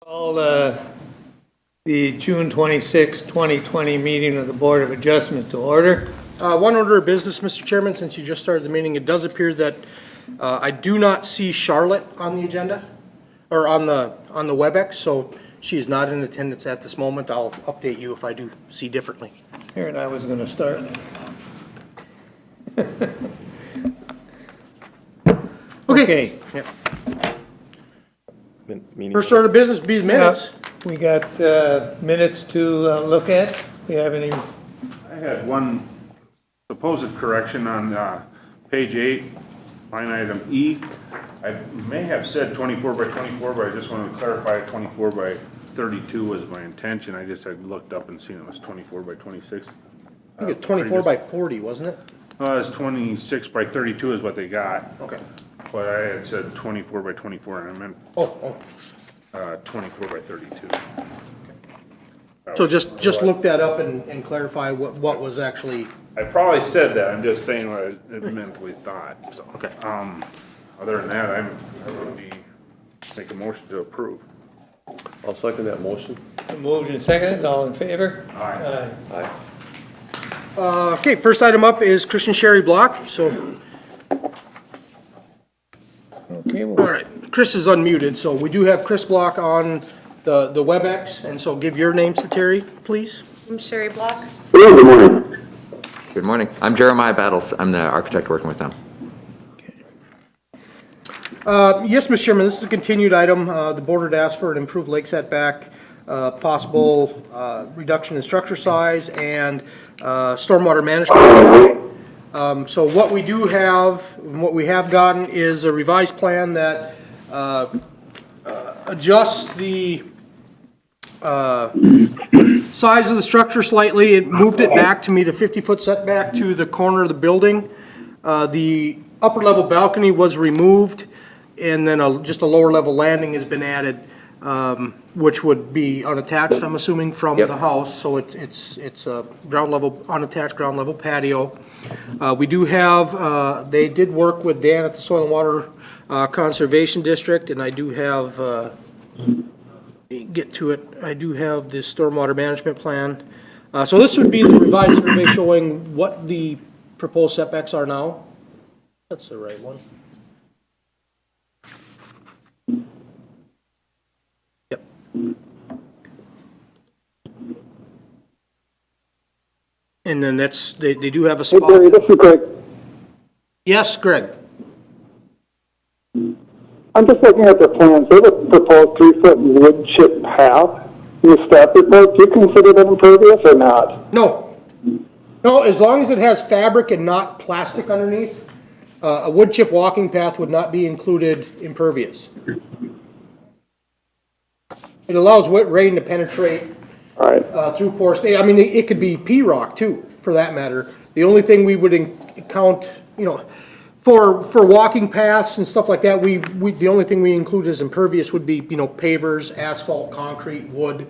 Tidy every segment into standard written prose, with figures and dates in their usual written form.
Call the June 26, 2020 meeting of the Board of Adjustment to order. One order of business, Mr. Chairman, since you just started the meeting, it does appear that I do not see Charlotte on the agenda, or on the WebEx, so she is not in attendance at this moment. I'll update you if I do see differently. Here, and I was going to start. Okay. Yeah. First order of business would be the minutes. We got minutes to look at. We have any? I had one supposed correction on page 8, line item E. I may have said 24 by 24, but I just wanted to clarify 24 by 32 was my intention. I just had looked up and seen it was 24 by 26. I think it's 24 by 40, wasn't it? Well, it's 26 by 32 is what they got. Okay. But I had said 24 by 24, and I meant 24 by 32. So just look that up and clarify what was actually. I probably said that. I'm just saying what I mentally thought. So, Okay. Other than that, I would make a motion to approve. I'll second that motion. Moved and seconded, all in favor? Aye. Aye. Okay, first item up is Christian Sherry Block. So, Okay, all right, Chris is unmuted, so we do have Chris Block on the WebEx, and so give your names to Terry, please. I'm Sherry Block. Good morning. Good morning. I'm Jeremiah Battles. I'm the architect working with them. Yes, Mr. Chairman, this is a continued item. The board had asked for an improved lake setback, possible reduction in structure size, and stormwater management. So what we do have, what we have gotten is a revised plan that adjusts the size of the structure slightly. It moved it back to meet a 50-foot setback to the corner of the building. The upper level balcony was removed, and then just a lower level landing has been added, which would be unattached, I'm assuming, from the house. So it's a ground level, unattached ground level patio. We do have, they did work with Dan at the Soil and Water Conservation District, and I do have, get to it, I do have the stormwater management plan. So this would be the revised survey showing what the proposed setbacks are now. That's the right one. Yep. And then that's, they do have a Hey, spot. Barry, this is Greg. Yes, Greg. I'm just looking at the plans. They have a proposed 3-foot wood chip path in the staff report. Do you consider that impervious or not? No. No, as long as it has fabric and not plastic underneath, a wood chip walking path would not be included impervious. It allows wet rain to penetrate All right. through porous. I mean, it could be P-rock too, for that matter. The only thing we would count, for walking paths and stuff like that, the only thing we include as impervious would be, pavers, asphalt, concrete, wood,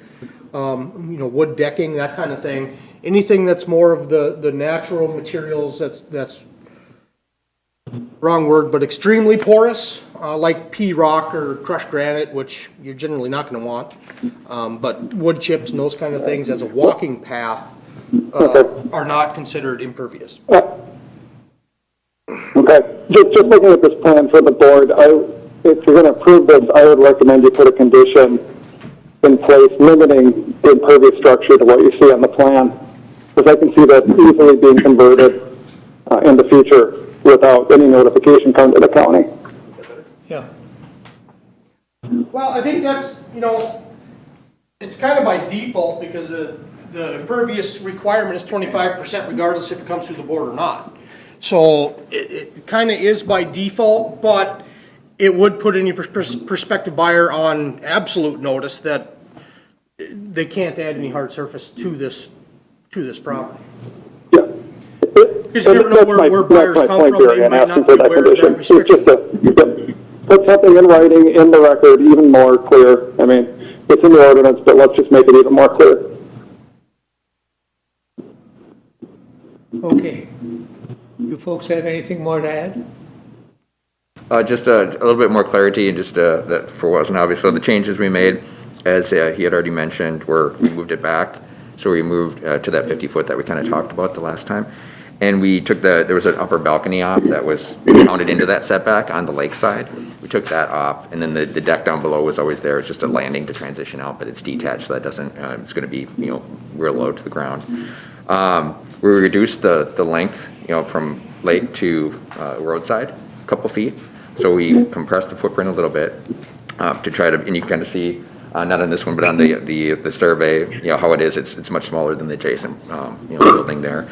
wood decking, that kind of thing. Anything that's more of the natural materials, that's wrong word, but extremely porous, like P-rock or crushed granite, which you're generally not going to want. But wood chips and those kind of things as a walking path are not considered impervious. Okay. Just looking at this plan for the board, if you're going to approve this, I would recommend you put a condition in place limiting the impervious structure to what you see on the plan, because I can see that easily being converted in the future without any notification coming to the county. Yeah. Well, I think that's, it's kind of by default because the impervious requirement is 25% regardless if it comes through the board or not. So it kind of is by default, but it would put any prospective buyer on absolute notice that they can't add any hard surface to this property. Yeah. Because you never know where buyers come from, they might not be aware of that restriction. Put something in writing in the record, even more clear. I mean, it's in the ordinance, but let's just make it even more clear. Okay. You folks have anything more to add? Just a little bit more clarity and just that for what wasn't obvious. So the changes we made, as he had already mentioned, we moved it back. So we moved to that 50-foot that we kind of talked about the last time. And we took there was an upper balcony off that was counted into that setback on the lake side. We took that off, and then the deck down below was always there. It's just a landing to transition out, but it's detached, so that doesn't, it's gonna be, real low to the ground. We reduced the length, from lake to roadside, a couple feet. So we compressed the footprint a little bit to try to, and you can kind of see, not on this one, but on the survey, how it is. It's much smaller than the adjacent, building there.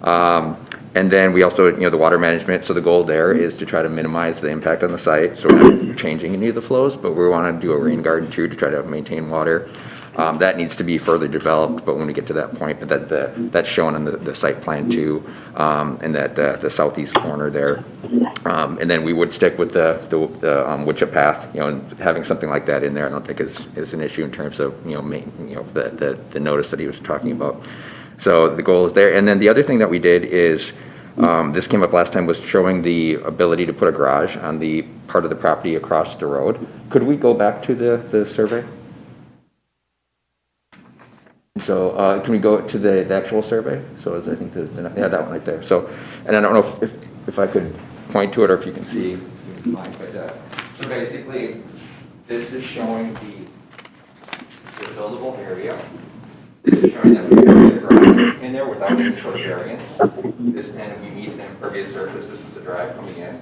And then we also, the water management. So the goal there is to try to minimize the impact on the site. So we're not changing any of the flows, but we want to do a rain garden too to try to maintain water. That needs to be further developed, but when we get to that point, but that's shown on the site plan too, and that the southeast corner there. And then we would stick with the wood chip path, and having something like that in there, I don't think is an issue in terms of the notice that he was talking about. So the goal is there. And then the other thing that we did is, this came up last time, was showing the ability to put a garage on the part of the property across the road. Could we go back to the survey? So can we go to the actual survey? So I think there's that one right there. So, and I don't know if I could point to it or if you can see. So basically, this is showing the buildable area. This is showing that we have the garage in there without any sort of variance. And we meet the impervious surface. This is a drive coming in,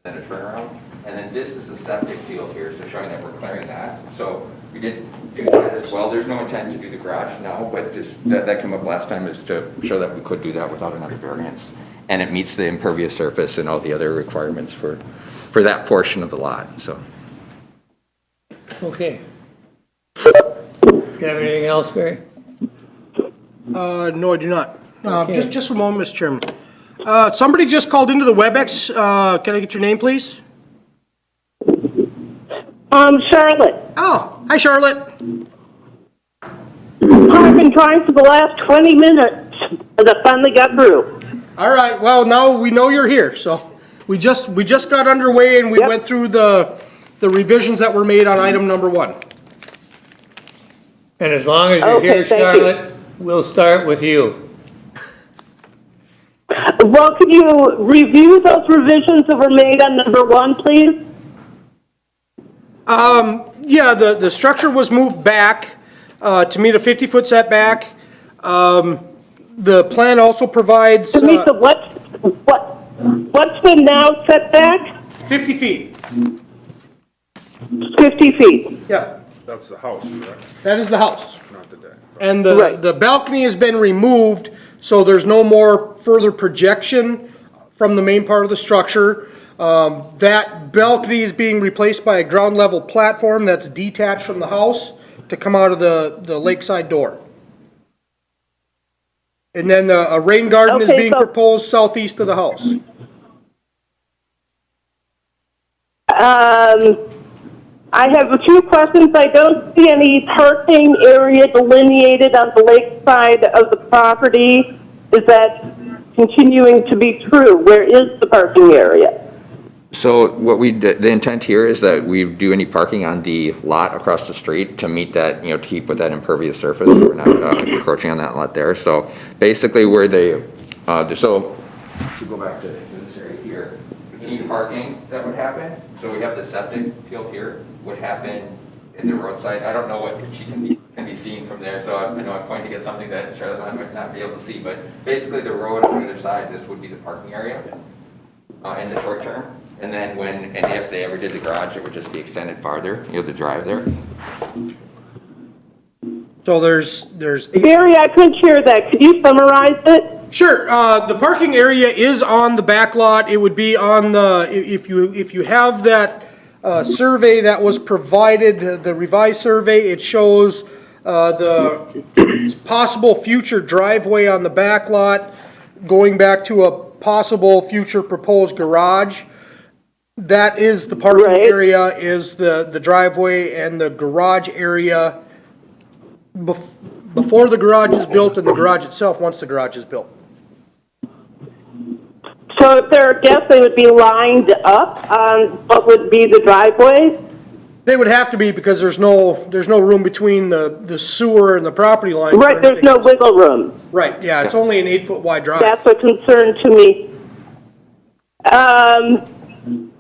then a turnaround. And then this is the septic field here, so showing that we're clearing that. So we did do that as well. There's no intent to do the garage now, but just that came up last time, is to show that we could do that without another variance. And it meets the impervious surface and all the other requirements for that portion of the lot, so. Okay. You have anything else, Barry? No, I do not. Okay. Just a moment, Mr. Chairman. Somebody just called into the WebEx. Can I get your name, please? Charlotte. Oh, hi, Charlotte. I've been trying for the last 20 minutes, and I finally got through. All right. Well, now we know you're here. So we just got underway and we Yep. went through the revisions that were made on item number 1. And as long as you're Okay, here, thank you. Charlotte, we'll start with you. Well, can you review those revisions that were made on number 1, please? Yeah, the structure was moved back to meet a 50-foot setback. The plan also provides To meet the what's the now setback? 50 feet. 50 feet. Yeah, That's the house, correct? that is the house. Not the deck. And Right. the balcony has been removed, so there's no more further projection from the main part of the structure. That balcony is being replaced by a ground level platform that's detached from the house to come out of the lakeside door. And then a rain garden is Okay, being so- proposed southeast of the house. I have a few questions. I don't see any parking area delineated on the lake side of the property. Is that continuing to be true? Where is the parking area? So what we did, the intent here is that we do any parking on the lot across the street to meet that, to keep with that impervious surface. We're not encroaching on that lot there. So basically where so to go back to this area here, any parking that would happen, so we have the septic field here, would happen in the roadside. I don't know what she can be seen from there, so I know I'm pointing at something that Charlotte might not be able to see, but basically the road on the other side, this would be the parking area in the short term. And then when and if they ever did the garage, it would just be extended farther, the drive there. So there's Barry, I couldn't hear that. Could you summarize it? Sure. The parking area is on the back lot. It would be on if you have that survey that was provided, the revised survey, it shows the possible future driveway on the back lot going back to a possible future proposed garage. That is the parking Right. area, is the driveway, and the garage area before the garage is built, and the garage itself once the garage is built. So if they're a guess, they would be lined up on what would be the driveway? They would have to be because there's no room between the sewer and the property line. for Right, there's anything no else. wiggle room. Right, yeah, it's only an 8-foot wide drive. That's a concern to me.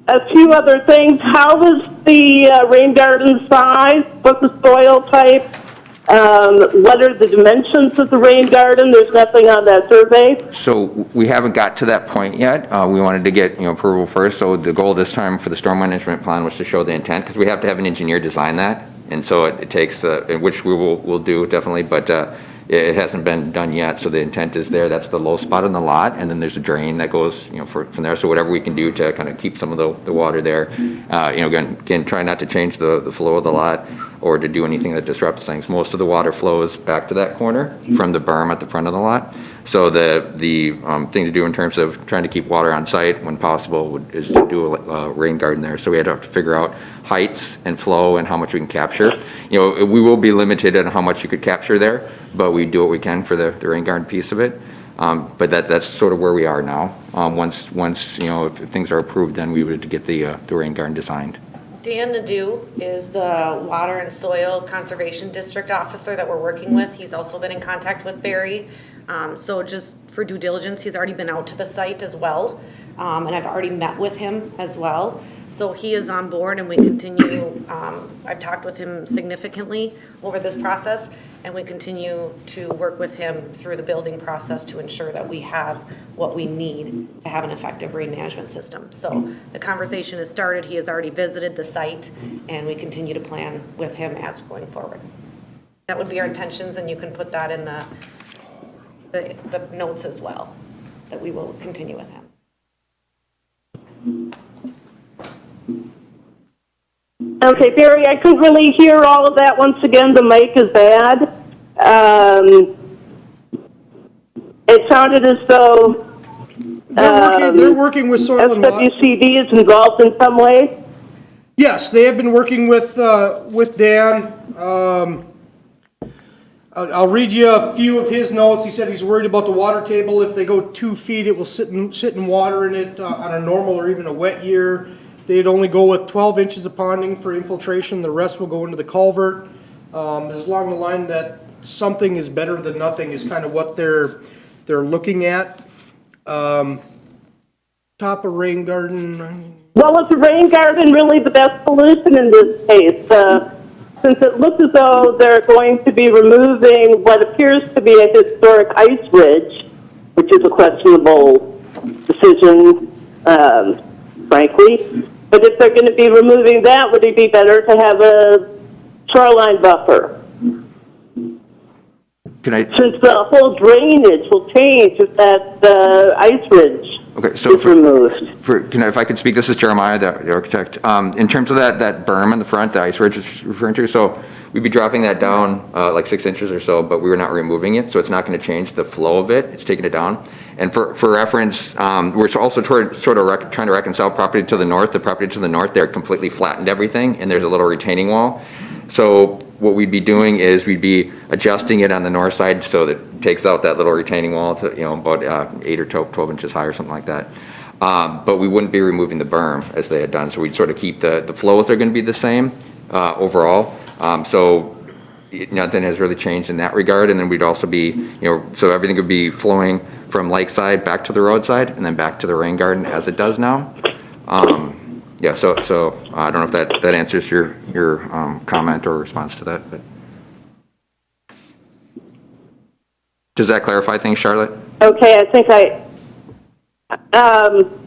A few other things. How was the rain garden size? What's the soil type? What are the dimensions of the rain garden? There's nothing on that survey. So we haven't got to that point yet. We wanted to get, approval first. So the goal this time for the storm management plan was to show the intent, because we have to have an engineer design that. And so it takes, which we'll do definitely, but it hasn't been done yet. So the intent is there. That's the low spot on the lot. And then there's a drain that goes, from there. So whatever we can do to kind of keep some of the water there. Again, try not to change the flow of the lot or to do anything that disrupts things. Most of the water flows back to that corner from the berm at the front of the lot. So the thing to do in terms of trying to keep water on site when possible is to do a rain garden there. So we had to figure out heights and flow and how much we can capture. We will be limited on how much you could capture there, but we do what we can for the rain garden piece of it. But that's sort of where we are now. Once if things are approved, then we would get the rain garden designed. Dan Nadeau is the Water and Soil Conservation District Officer that we're working with. He's also been in contact with Barry. So just for due diligence, he's already been out to the site as well. And I've already met with him as well. So he is on board and we continue, I've talked with him significantly over this process, and we continue to work with him through the building process to ensure that we have what we need to have an effective rain management system. So the conversation has started, he has already visited the site, and we continue to plan with him as going forward. That would be our intentions, and you can put that in the notes as well, that we will continue with him. Okay, Barry, I couldn't really hear all of that. Once again, the mic is bad. It sounded as though They're working with soil and water. SWCD is involved in some way. Yes, they have been working with Dan. I'll read you a few of his notes. He said he's worried about the water table. If they go 2 feet, it will sit in water in it on a normal or even a wet year. They'd only go with 12 inches of ponding for infiltration. The rest will go into the culvert. As along the line that something is better than nothing is kind of what they're looking at. Top of rain garden. Well, is the rain garden really the best solution in this case? Since it looks as though they're going to be removing what appears to be a historic ice ridge, which is a questionable decision, frankly. But if they're going to be removing that, would it be better to have a shoreline buffer? Since the whole drainage will change if that ice ridge is removed. If I could speak, this is Jeremiah, the architect. In terms of that berm in the front, the ice ridge is referring to, so we'd be dropping that down like 6 inches or so, but we were not removing it, so it's not going to change the flow of it. It's taking it down. And for reference, we're also trying to reconcile property to the north. The property to the north, they're completely flattened everything, and there's a little retaining wall. So what we'd be doing is we'd be adjusting it on the north side so that it takes out that little retaining wall to about 8 or 12 inches high or something like that. But we wouldn't be removing the berm as they had done. So we'd sort of keep the flows are going to be the same overall. So nothing has really changed in that regard. And then we'd also be, so everything would be flowing from lakeside back to the roadside and then back to the rain garden as it does now. Yeah, so I don't know if that answers your comment or response to that. But does that clarify things, Charlotte? Okay, I think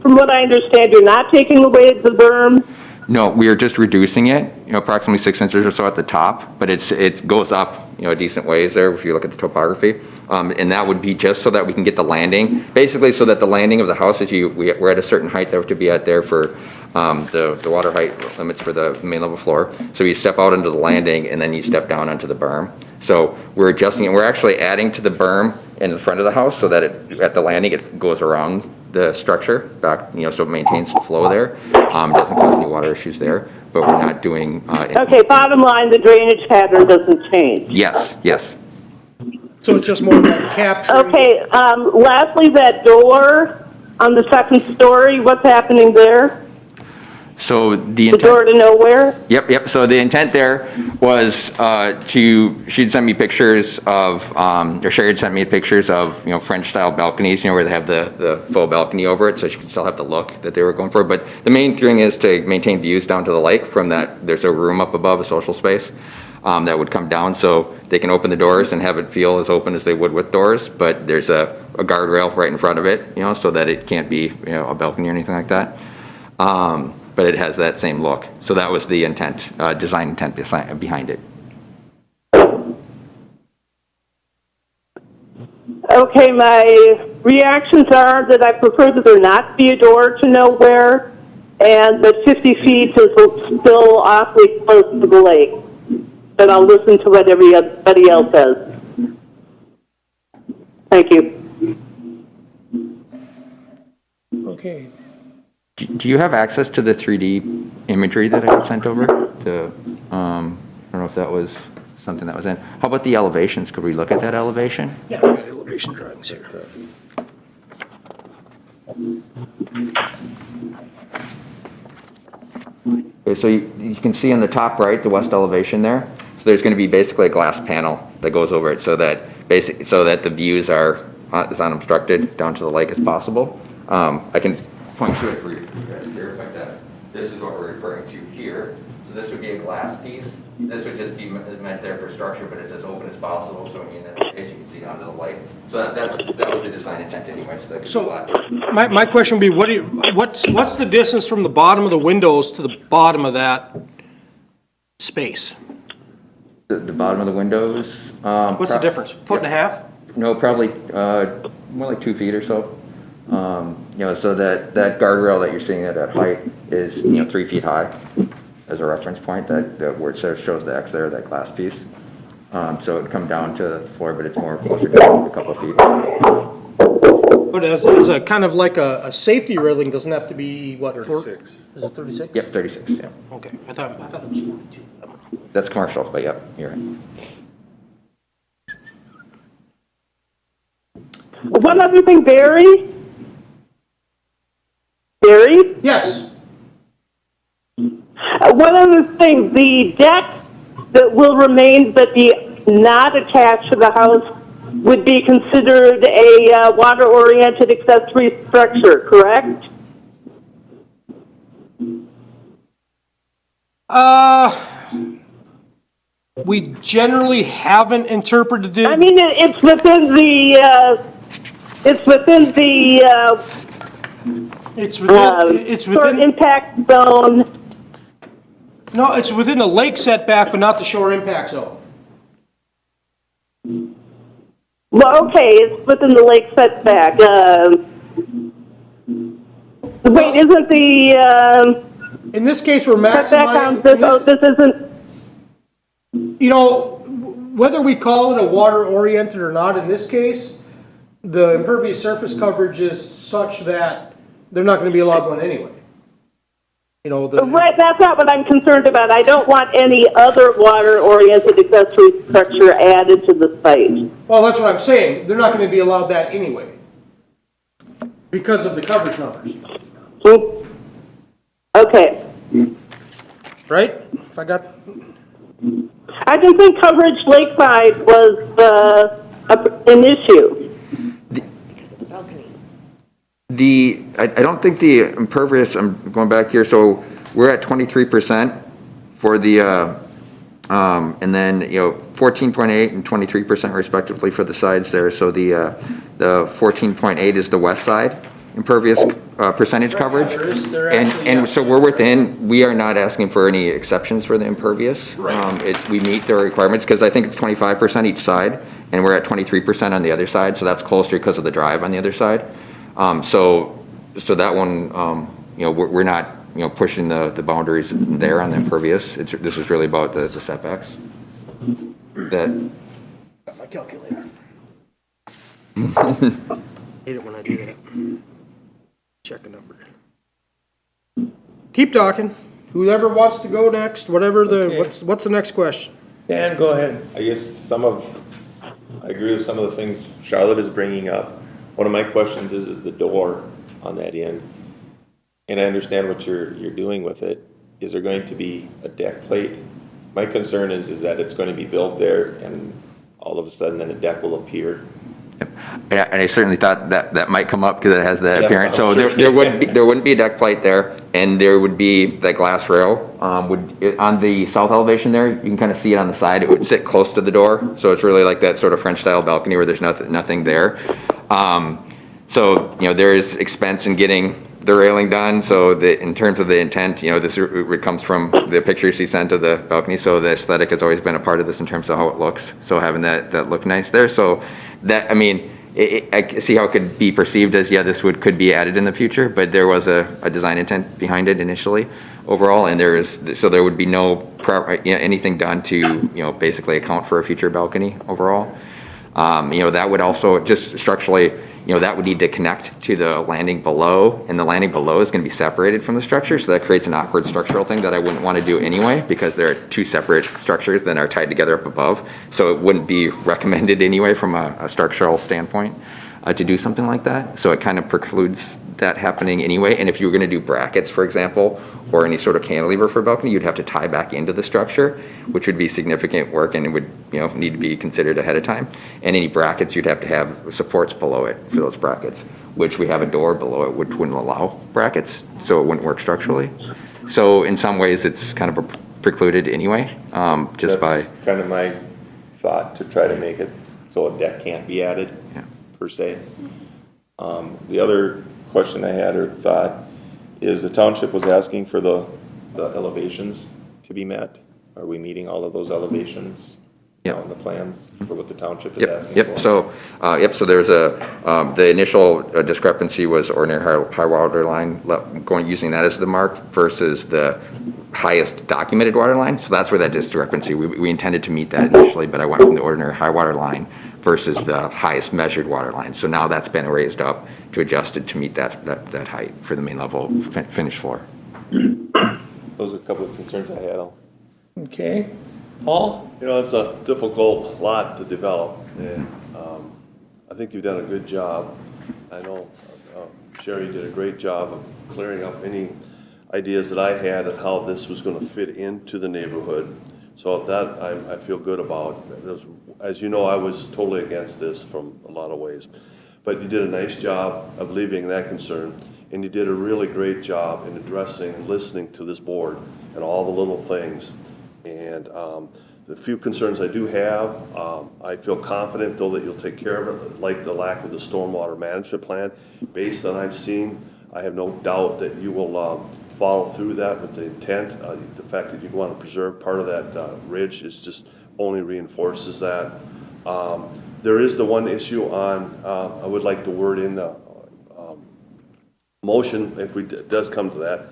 from what I understand, you're not taking away the berm. No, we are just reducing it, approximately 6 inches or so at the top, but it goes up, a decent ways there if you look at the topography. And that would be just so that we can get the landing, basically so that the landing of the house, we're at a certain height that we have to be at there for the water height limits for the main level floor. So you step out into the landing and then you step down onto the berm. So we're adjusting it. We're actually adding to the berm in the front of the house so that at the landing it goes around the structure back, so it maintains the flow there. Doesn't cause any water issues there, but we're not doing. Okay, bottom line, the drainage pattern doesn't change. Yes. So it's just more about capturing. Okay, lastly, that door on the second story, what's happening there? So the The intent. door to nowhere? Yep. So the intent there was she'd sent me pictures of, or Sherry had sent me pictures of, French-style balconies, where they have the faux balcony over it, so she could still have the look that they were going for. But the main thing is to maintain views down to the lake from that. There's a room up above, a social space, that would come down, so they can open the doors and have it feel as open as they would with doors. But there's a guardrail right in front of it, so that it can't be, a balcony or anything like that. But it has that same look. So that was the intent, design intent behind it. Okay, my reactions are that I prefer that there not be a door to nowhere, and that 50 feet is still awfully close to the lake. But I'll listen to what everybody else says. Thank you. Okay. Do you have access to the 3D imagery that I got sent over? I don't know if that was something that was in. How about the elevations? Could we look at that elevation? Yeah, I got elevation drawings here. Okay, so you can see on the top right, the west elevation there. So there's going to be basically a glass panel that goes over it so that the views are as unobstructed down to the lake as possible. I can point to it for you guys here, but this is what we're referring to here. So this would be a glass piece. This would just be meant there for structure, but it's as open as possible, so when you're in that space, you can see down to the lake. So that was the design intent anyway, so that could be glass. My question would be, what's the distance from the bottom of the windows to the bottom of that space? The bottom of the windows. What's the difference? Foot and a half? No, probably more like 2 feet or so. So that guardrail that you're seeing at that height is 3 feet high as a reference point. That where it shows the X there, that glass piece. So it would come down to the floor, but it's more closer to a couple of feet. But as a kind of like a safety railing, doesn't have to be, what, 36. Is it 36? Yep, 36. Yeah, Okay, I thought it was 42. I don't know. that's commercial, but yep, you're right. One other thing, Barry? Barry? Yes, One other thing, the deck that will remain but be not attached to the house would be considered a water-oriented accessory structure, correct? we generally haven't interpreted it. I mean, it's within the, It's short within, impact zone. no, it's within the lake setback, but not the shore impact zone. Well, okay, it's within the lake setback. Wait, isn't the In this case, we're setback on maximizing, this isn't, whether we call it a water-oriented or not, in this case, the impervious surface coverage is such that they're not gonna be allowed one anyway. right, that's not what I'm concerned about. I don't want any other water-oriented accessory structure added to the site. Well, that's what I'm saying, they're not gonna be allowed that anyway, because of the coverage numbers, Okay. right? If I got, I didn't think coverage lakeside was an issue. Because of the balcony. I don't think the impervious, I'm going back here, so we're at 23% for the, and then, 14.8 and 23% respectively for the sides there. So the 14.8 is the west side impervious percentage coverage. And so we're within, we are not asking for any exceptions for the impervious. We meet their requirements because I think it's 25% each side and we're at 23% on the other side. So that's closer because of the drive on the other side. So that one, we're not, pushing the boundaries there on the impervious. This is really about the setbacks. got my calculator. Hate it when I do that. Check a number. Keep talking. Whoever wants to go next, whatever Okay. what's the next question? Dan, go ahead. I guess I agree with some of the things Charlotte is bringing up. One of my questions is the door on that end. and I understand what you're doing with it. Is there going to be a deck plate? My concern is that it's going to be built there and all of a sudden then a deck will appear. Yeah, and I certainly thought that might come up because it has that Yeah, appearance. So I'm sure. there wouldn't be a deck plate there, and there would be the glass rail. On the south elevation there, you can kind of see it on the side. It would sit close to the door, so it's really like that sort of French style balcony where there's nothing there. So there is expense in getting the railing done. So in terms of the intent, this comes from the pictures he sent of the balcony. So the aesthetic has always been a part of this in terms of how it looks. So having that look nice there. So that, I mean, I see how it could be perceived as, this could be added in the future, but there was a design intent behind it initially overall. And so there would be no anything done to, basically account for a future balcony overall. That would also just structurally, that would need to connect to the landing below, and the landing below is going to be separated from the structure, so that creates an awkward structural thing that I wouldn't want to do anyway, because there are two separate structures that are tied together up above, so it wouldn't be recommended anyway from a structural standpoint to do something like that. So it kind of precludes that happening anyway. And if you were going to do brackets, for example, or any sort of cantilever for a balcony, you'd have to tie back into the structure, which would be significant work, and it would need to be considered ahead of time. And any brackets, you'd have to have supports below it for those brackets, which we have a door below it which wouldn't allow brackets, so it wouldn't work structurally. So in some ways it's kind of precluded anyway, just by kind of my thought, to try to make it so a deck can't be added per se. The other question I had or thought is the township was asking for the elevations to be met. Are we meeting all of those elevations on the plans for what the township is asking for? So there's the initial discrepancy was ordinary high water line, using that as the mark versus the highest documented water line. So that's where that discrepancy, we intended to meet that initially, but I went from the ordinary high water line versus the highest measured water line. So now that's been raised up to adjust it to meet that height for the main level finished floor. Those are a couple of concerns I had. Okay. Paul? It's a difficult lot to develop, and I think you've done a good job. I know Sherry did a great job of clearing up any ideas that I had of how this was going to fit into the neighborhood. So that I feel good about. As you know, I was totally against this from a lot of ways. But you did a nice job of alleviating that concern, and you did a really great job in addressing and listening to this board and all the little things. And the few concerns I do have, I feel confident though that you'll take care of it, like the lack of the stormwater management plan. Based on I've seen, I have no doubt that you will follow through that with the intent. The fact that you want to preserve part of that ridge is just only reinforces that. There is the one issue on, I would like to word in the motion, if it does come to that,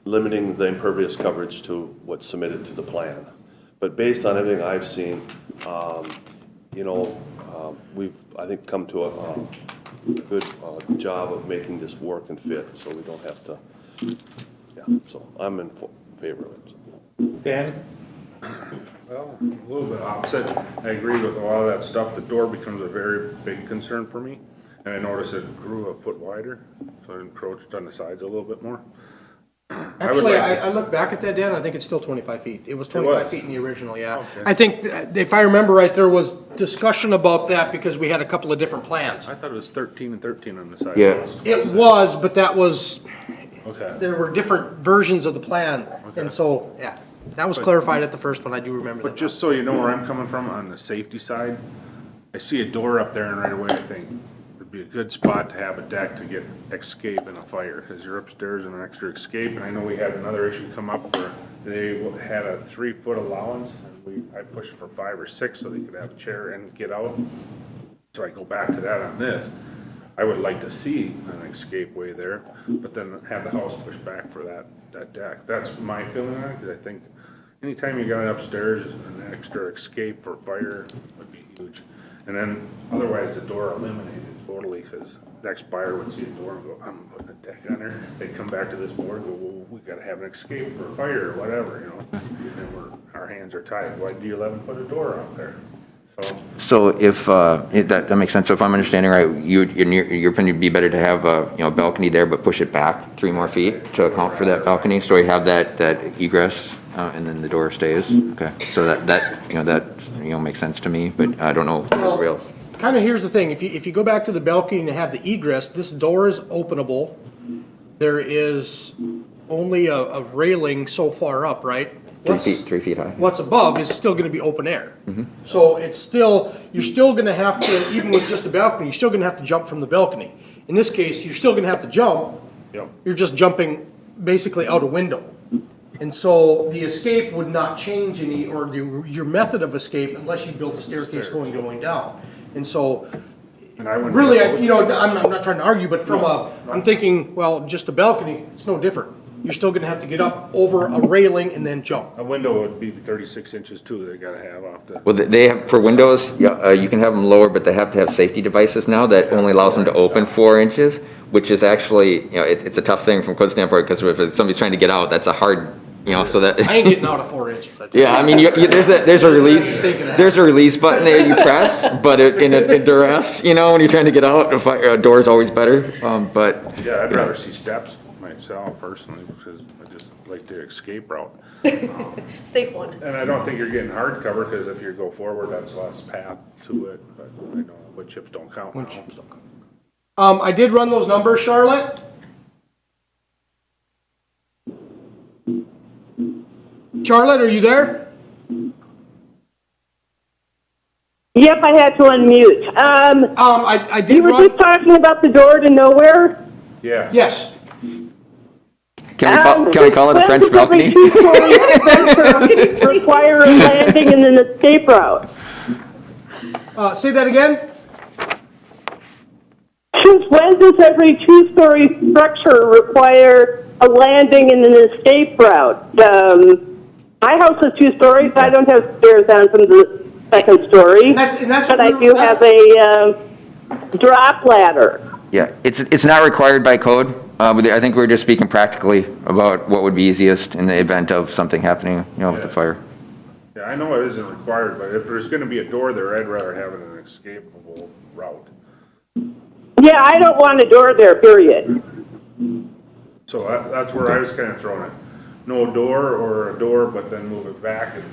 limiting the impervious coverage to what's submitted to the plan. But based on everything I've seen, we've, I think, come to a good job of making this work and fit, so we don't have to, so I'm in favor of it. Ben? Well, a little bit opposite. I agree with a lot of that stuff. The door becomes a very big concern for me. And I noticed it grew a foot wider, so it encroached on the sides a little bit more. Actually, I look back at that, Dan, I think it's still 25 feet. It was 25 feet in the original, yeah. Okay. I think, if I remember right, there was discussion about that because we had a couple of different plans. I thought it was 13 and 13 on the side. Yeah. It was, but that was, Okay. there were different versions of the plan. Okay. And so, yeah, that was clarified at the first one, I do remember that. But just so you know where I'm coming from on the safety side, I see a door up there and right away I think it'd be a good spot to have a deck to get escape in a fire, because you're upstairs and an extra escape. And I know we had another issue come up where they had a 3-foot allowance, and I pushed for 5 or 6 so they could have a chair and get out. So I go back to that on this. I would like to see an escape way there, but then have the house pushed back for that deck. That's my feeling on it, because I think anytime you got it upstairs, an extra escape for fire would be huge. And then otherwise the door eliminated totally, because next buyer would see a door and go, I'm putting a deck on there. They'd come back to this board and go, well, we gotta have an escape for fire or whatever, And our hands are tied. Why do you let them put a door out there? So if, that makes sense. So if I'm understanding right, your opinion would be better to have a balcony there, but push it back 3 more feet to account for that balcony? So you have that egress, and then the door stays? Okay, so that makes sense to me, but I don't know if everybody else. Kind of here's the thing, if you go back to the balcony and have the egress, this door is openable. There is only a railing so far up, right? 3 feet high. What's above is still gonna be open air. So you're still gonna have to, even with just a balcony, you're still gonna have to jump from the balcony. In this case, you're still gonna have to jump. Yep. You're just jumping basically out a window. And so the escape would not change any, or your method of escape unless you built a staircase going down. And so, And I wouldn't. really, I'm not trying to argue, but I'm thinking, well, just a balcony, it's no different. You're still gonna have to get up over a railing and then jump. A window would be 36 inches too, they gotta have off the. Well, they have, for windows, you can have them lower, but they have to have safety devices now that only allows them to open 4 inches, which is actually, it's a tough thing from code standpoint, because if somebody's trying to get out, that's a hard, so that. I ain't getting out of 4 inches. Yeah, I mean, there's a release button that you press, but in duress, when you're trying to get out, a door is always better, but. Yeah, I'd rather see steps myself personally, because I just like the escape route. Safe one. And I don't think you're getting hardcover, because if you go forward, that's less path to it, but I know wood chips don't count now. I did run those numbers, Charlotte. Charlotte, are you there? Yep, I had to unmute. I did You were run. just talking about the door to nowhere? Yeah. Yes. Can we call it a French balcony? Require a landing and an escape route. Say that again? Since when does every two-story structure require a landing and an escape route? My house is 2 stories. I don't have stairs down from the second story. But I do have a drop ladder. Yeah, it's not required by code. But I think we're just speaking practically about what would be easiest in the event of something happening, with the fire. Yeah, I know it isn't required, but if there's gonna be a door there, I'd rather have it an escapable route. Yeah, I don't want a door there, period. So that's where I was kinda throwing it. No door or a door, but then move it back and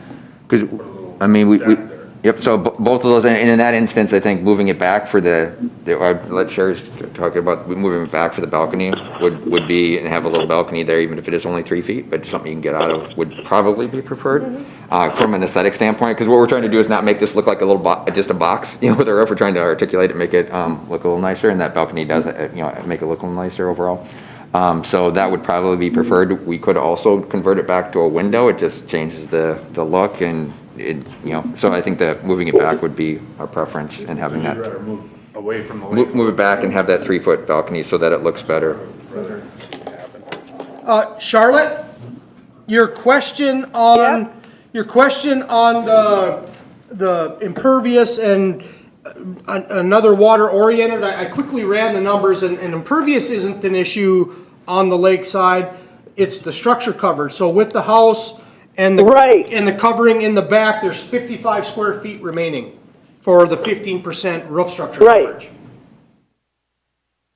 Because, put a little I mean, we, deck there. yep, so both of those, and in that instance, I think moving it back for I'd let Sherry talk about moving it back for the balcony would be, and have a little balcony there, even if it is only 3 feet, but something you can get out of would probably be preferred, from an aesthetic standpoint, because what we're trying to do is not make this look like a little just a box, with a roof. We're trying to articulate it, make it, look a little nicer, and that balcony does, make it look a little nicer overall. So that would probably be preferred. We could also convert it back to a window. It just changes the look, and so I think that moving it back would be our preference, and having You'd that, rather move away from the lake. move it back and have that 3-foot balcony so that it looks better. Rather see it happen. Charlotte, your question on the impervious and another water oriented, I quickly ran the numbers, and impervious isn't an issue on the lake side. It's the structure covered. So with the house and the covering in the back, there's 55 square feet remaining for the 15% roof structure coverage.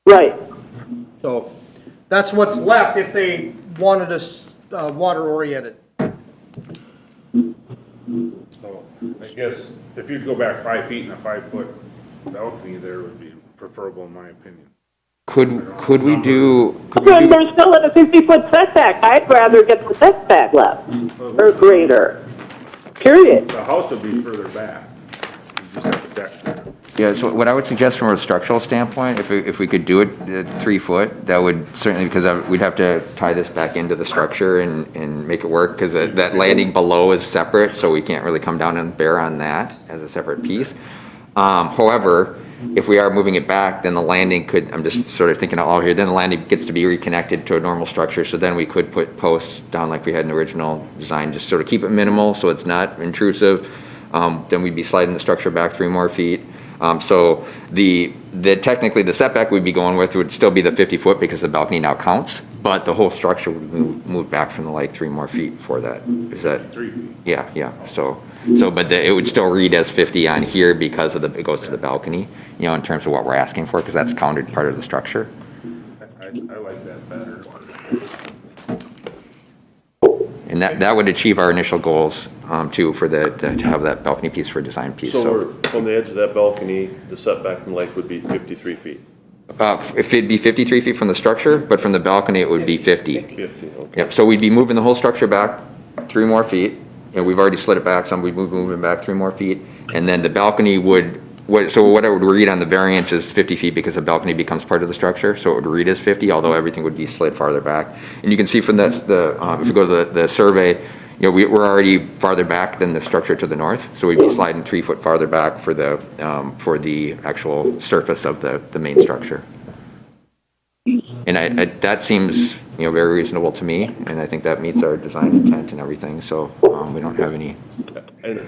Right. So that's what's left if they wanted us water oriented. So I guess if you'd go back 5 feet and a 5-foot balcony there would be preferable in my opinion. Could we do? Then they're still at a 50-foot setback. I'd rather get the setback left or greater. Period. The house would be further back. You just have a deck there. Yeah, so what I would suggest from a structural standpoint, if we could do it at 3 foot, that would certainly, because we'd have to tie this back into the structure and make it work, because that landing below is separate, so we can't really come down and bear on that as a separate piece. However, if we are moving it back, then the landing could, I'm just sort of thinking out loud here, then the landing gets to be reconnected to a normal structure, so then we could put posts down like we had in the original design, just sort of keep it minimal so it's not intrusive. Then we'd be sliding the structure back 3 more feet. So technically the setback we'd be going with would still be the 50 foot because the balcony now counts, but the whole structure would move back from the lake 3 more feet for that. Is that? 3 feet. Yeah, so, but it would still read as 50 on here because of it goes to the balcony, you know, in terms of what we're asking for, because that's counted part of the structure. I like that better. And that would achieve our initial goals, too, for to have that balcony piece for a design piece, So so. we're, from the edge of that balcony, the setback from the lake would be 53 feet. If it'd be 53 feet from the structure, but from the balcony, it would be 50. 50, okay. Yep, so we'd be moving the whole structure back 3 more feet, and we've already slid it back some, we'd move it back 3 more feet, and then the balcony so what it would read on the variance is 50 feet because the balcony becomes part of the structure, so it would read as 50, although everything would be slid farther back. And you can see from if you go to the survey, you know, we're already farther back than the structure to the north, so we'd be sliding 3 foot farther back for the actual surface of the main structure. And that seems, you know, very reasonable to me, and I think that meets our design intent and everything, so we don't have any. And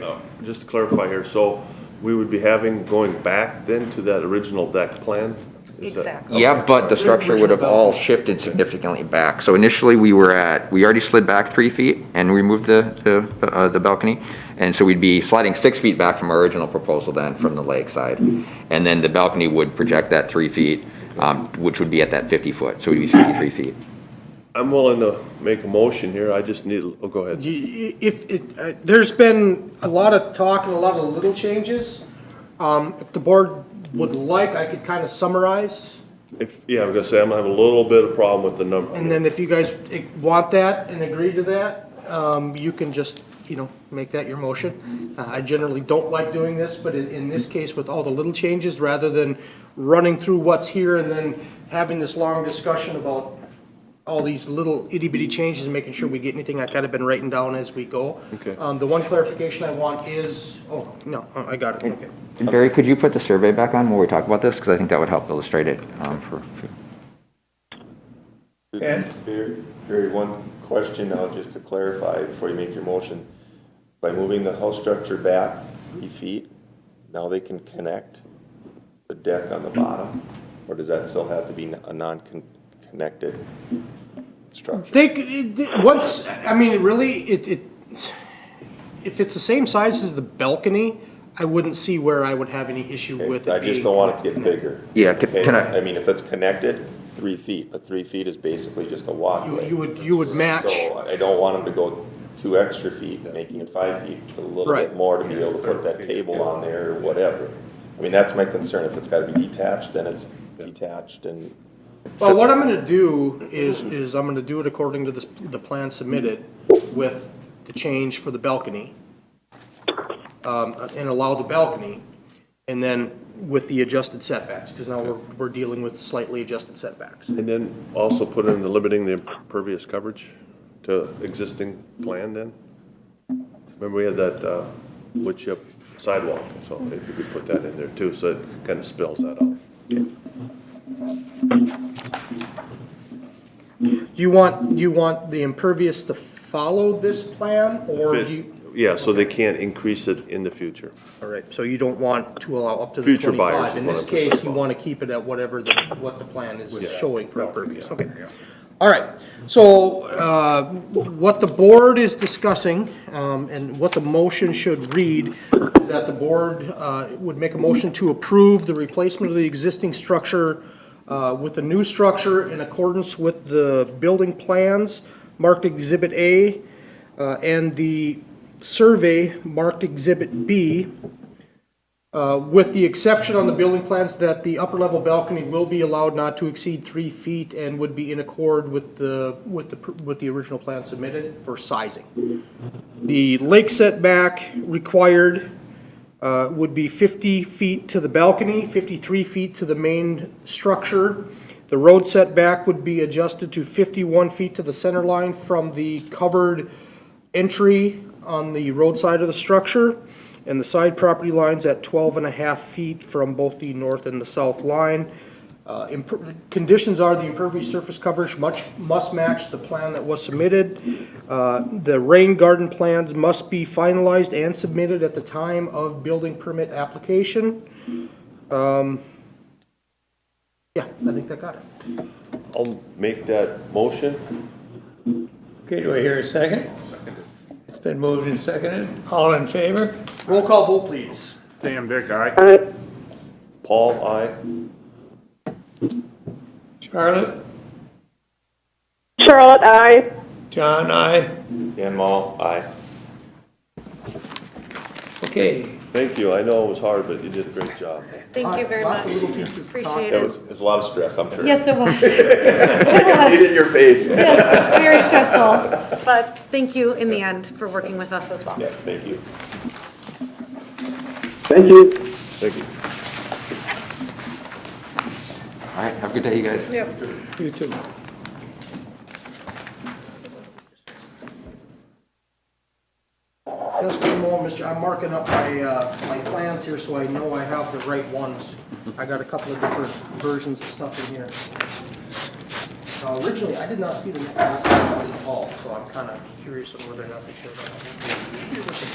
just to clarify here, so we would be going back then to that original deck plan? Is that- Exactly. Yeah, but the structure would have all shifted significantly back. So initially, we already slid back 3 feet and removed the balcony. And so we'd be sliding 6 feet back from our original proposal then, from the lake side. And then the balcony would project that 3 feet, which would be at that 50 foot, so it would be 53 feet. I'm willing to make a motion here, I just need, go ahead. There's been a lot of talk and a lot of little changes. If the board would like, I could kind of summarize. Yeah, I'm gonna say I'm gonna have a little bit of problem with the number. And then if you guys want that and agree to that, you can just, you know, make that your motion. I generally don't like doing this, but in this case, with all the little changes, rather than running through what's here and then having this long discussion about all these little itty bitty changes and making sure we get anything I've kind of been writing down as we go. Okay. The one clarification I want is, I got it, okay. And Barry, could you put the survey back on when we talk about this? Because I think that would help illustrate it Ken? Barry, one question now, just to clarify before you make your motion. By moving the house structure back 3 feet, now they can connect the deck on the bottom? Or does that still have to be a non-connected structure? If it's the same size as the balcony, I wouldn't see where I would have any issue with it I being. just don't want it to get bigger. Yeah, Okay? can I? I mean, if it's connected, 3 feet, but 3 feet is basically just a walkway. You would match. So I don't want them to go 2 extra feet, making it 5 feet, a little Right. bit more to be able to put that table on there or whatever. I mean, that's my concern. If it's gotta be detached, then it's detached and. Well, what I'm gonna do is I'm gonna do it according to the plan submitted with the change for the balcony. And allow the balcony, and then with the adjusted setbacks, because now we're dealing with slightly adjusted setbacks. And then also put in the limiting the impervious coverage to existing plan then? Remember we had that wood chip sidewalk, so maybe we could put that in there too, so it kind of spells that out. You want the impervious to follow this plan, or do you? Yeah, so they can't increase it in the future. All right, so you don't want to allow up to the Future buyers 25. is In what this I'm concerned case, you about. want to keep it at what the plan is showing for impervious, okay. Yeah. All right, so what the board is discussing, and what the motion should read, is that the board would make a motion to approve the replacement of the existing structure with a new structure in accordance with the building plans marked Exhibit A, and the survey marked Exhibit B, with the exception on the building plans that the upper level balcony will be allowed not to exceed 3 feet and would be in accord with the original plan submitted for sizing. The lake setback required would be 50 feet to the balcony, 53 feet to the main structure. The road setback would be adjusted to 51 feet to the center line from the covered entry on the road side of the structure, and the side property lines at 12.5 feet from both the north and the south line. Conditions are the impervious surface coverage must match the plan that was submitted. The rain garden plans must be finalized and submitted at the time of building permit application. Yeah, I think that got it. I'll make that motion. Okay, do I hear a second? It's been moved and seconded. All in favor? Roll call vote, please. Sam Dick, aye. Aye. Paul, aye. Charlotte? Charlotte, aye. John, aye. Dan Mal, aye. Okay, Thank you. I know it was hard, but you did a great job. Thank you very Lots much. of little pieces to talk. Appreciate That it. was a lot of stress, I'm sure. Yes, it was. See it in your face. Yes, very stressful. But thank you in the end for working with us as well. Yeah, thank you. Thank you. Thank you. All right, have a good day, you guys. Yep. you too. Just a moment, Mr. I'm marking up my plans here so I know I have the right ones. I got a couple of different versions of stuff in here. Originally, I did not see the map in the hall, so I'm kind of curious of whether or not they showed up.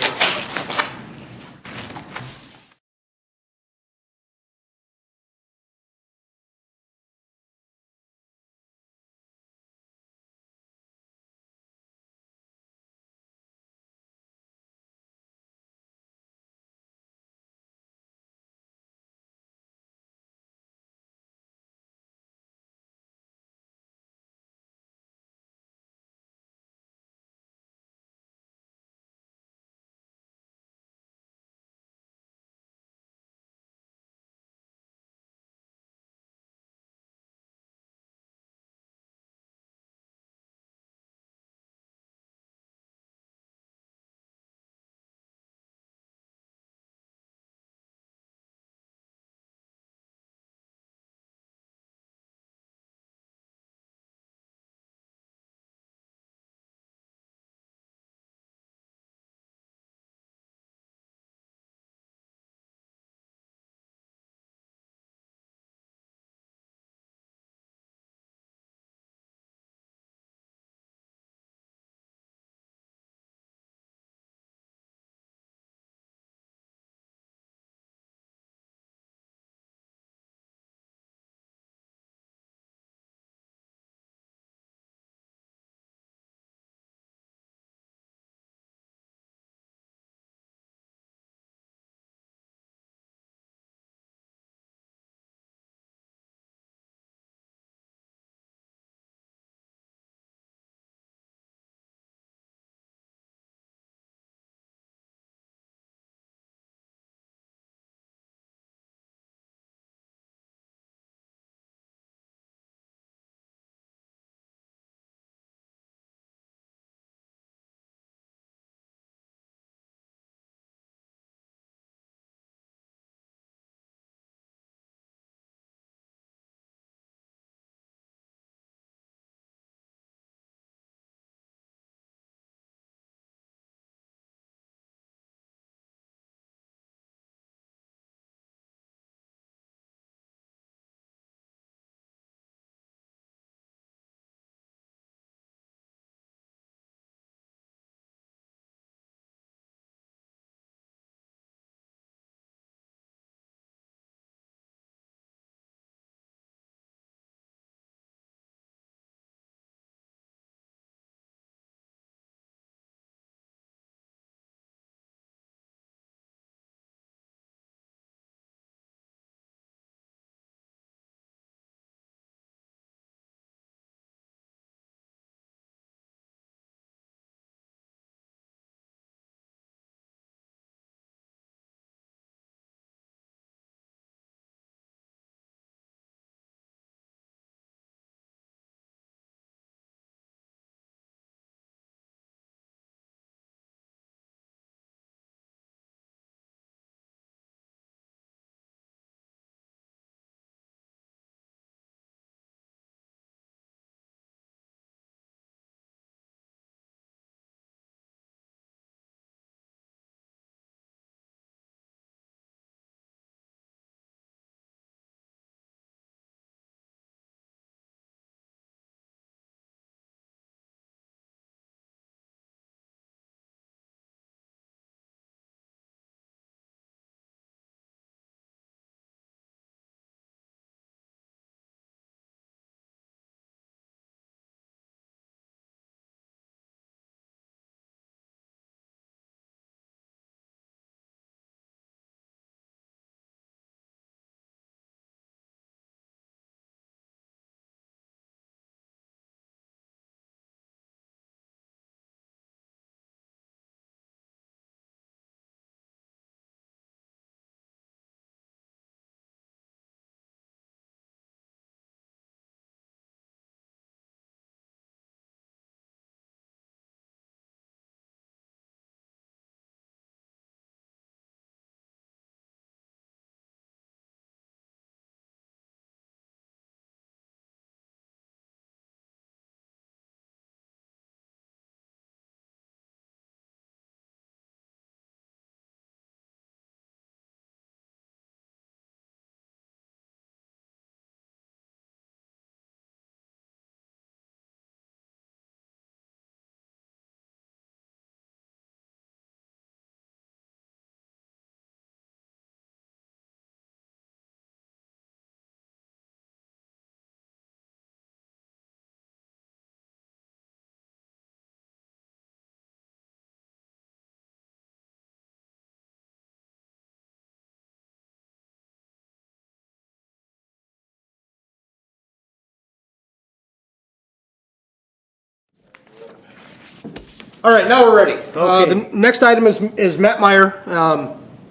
All right, now we're ready. Okay. The next item is Matt Meyer,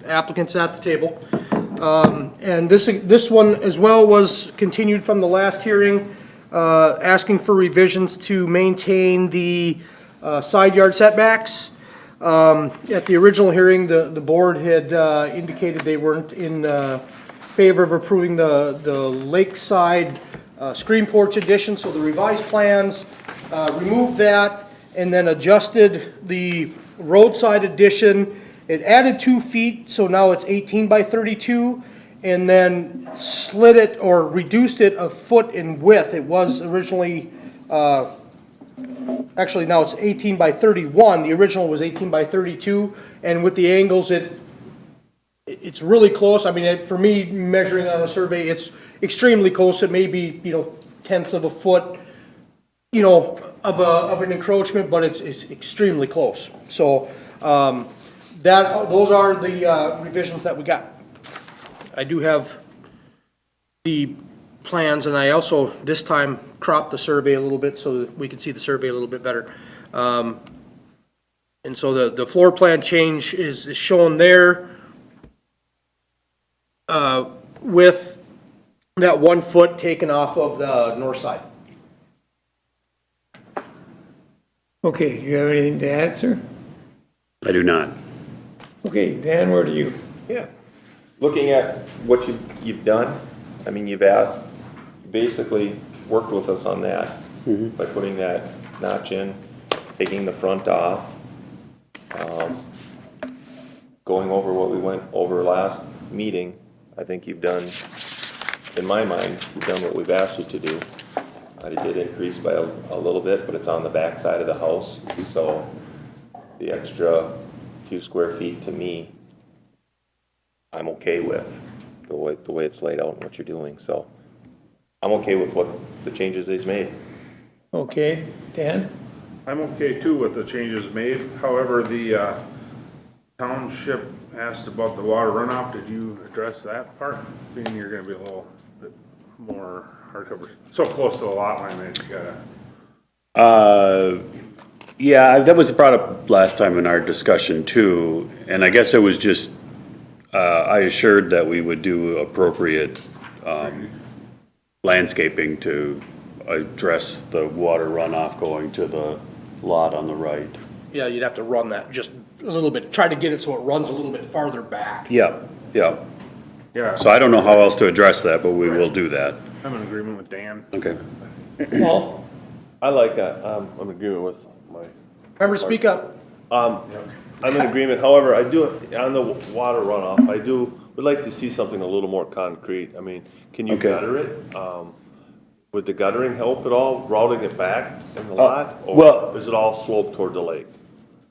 applicants at the table. And this one as well was continued from the last hearing, asking for revisions to maintain the side yard setbacks. At the original hearing, the board had indicated they weren't in favor of approving the lakeside screen porch addition, so the revised plans removed that and then adjusted the roadside addition. It added 2 feet, so now it's 18 by 32, and then slid it or reduced it a foot in width. It was originally, actually now it's 18 by 31. The original was 18 by 32, and with the angles, it's really close. I mean, for me, measuring on a survey, it's extremely close. It may be, tenths of a foot, of an encroachment, but it's extremely close. So, those are the revisions that we got. I do have the plans, and I also, this time, cropped the survey a little bit so that we could see the survey a little bit better. And so the floor plan change is shown there with that 1 foot taken off of the north side. Okay, do you have anything to add, sir? I do not. Okay, Dan, where do you? Yeah. Looking at what you've done, I mean, you've basically worked with us on that by putting that notch in, taking the front off, going over what we went over last meeting. I think you've done, in my mind, you've done what we've asked you to do. It did increase by a little bit, but it's on the back side of the house, so the extra few square feet to me, I'm okay with the way it's laid out and what you're doing, so I'm okay with what the changes he's made. Okay, Dan? I'm okay too with the changes made. However, the township asked about the water runoff. Did you address that part? Being you're gonna be a little bit more hardcover, so close to the lot line that you gotta. Yeah, that was brought up last time in our discussion too, and I guess it was just, I assured that we would do appropriate landscaping to address the water runoff going to the lot on the right. Yeah, you'd have to run that just a little bit, try to get it so it runs a little bit farther back. Yeah, yeah. Yeah, So I don't know how else to address that, but we will do that. I'm in agreement with Dan. Okay. Paul? I like that. I'm in agreement with my, Remember to speak up. I'm in agreement. However, I do, on the water runoff, would like to see something a little more concrete. I mean, can you Okay. gutter it? Would the guttering help at all, routing it back in the lot? well- Or is it all sloped toward the lake?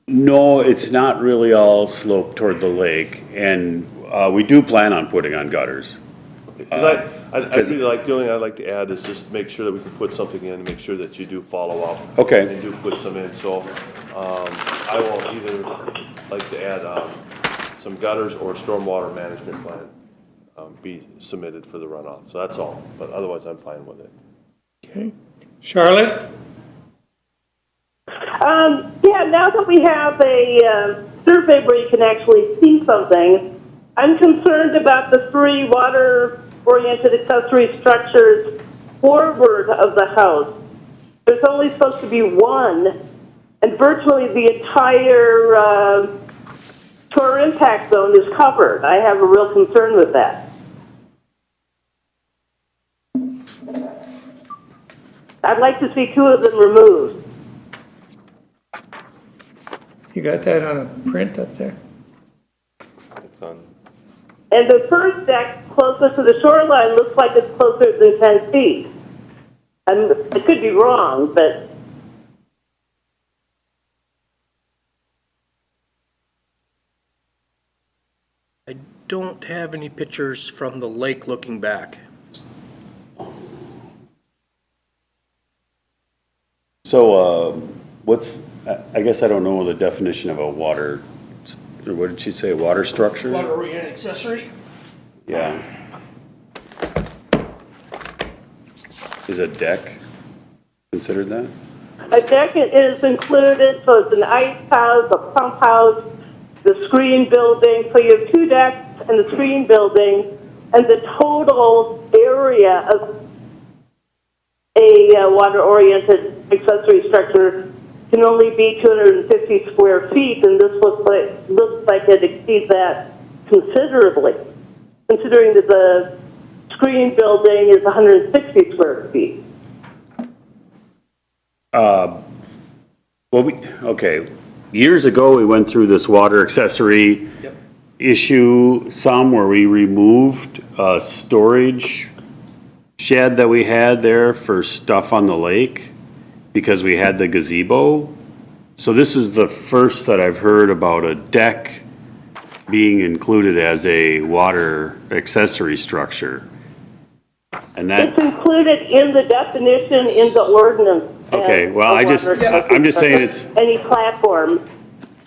No, it's not really all sloped toward the lake, and we do plan on putting on gutters. Because I really like, the only thing I'd like to add is just make sure that we can put something in and make sure that you do follow up. Okay. And do put some in, so, I will either like to add, some gutters or a stormwater management plan, be submitted for the runoff, so that's all, but otherwise I'm fine with it. Okay. Charlotte? Yeah, now that we have a survey where you can actually see something, I'm concerned about the 3 water-oriented accessory structures forward of the house. There's only supposed to be 1, and virtually the entire shore impact zone is covered. I have a real concern with that. I'd like to see 2 of them removed. You got that on a print up there? It's on, And the first deck closest to the shoreline looks like it's closer than 10 feet. And I could be wrong, but I don't have any pictures from the lake looking back. So, I guess I don't know the definition of a water, or what did she say, water structure? Water-oriented accessory? Yeah. Is a deck considered that? A deck is included, so it's an ice house, a pump house, the screen building. So you have 2 decks and the screen building, and the total area of a water-oriented accessory structure can only be 250 square feet, and this looks like it exceeds that considerably, considering that the screen building is 160 square feet. Okay, years ago, we went through this water accessory issue, some where we removed a storage shed that we had there for stuff on the lake because we had the gazebo. So this is the first that I've heard about a deck being included as a water accessory structure. And that, It's included in the definition in the ordinance. okay, as well, a I'm just water saying it's, Any platform.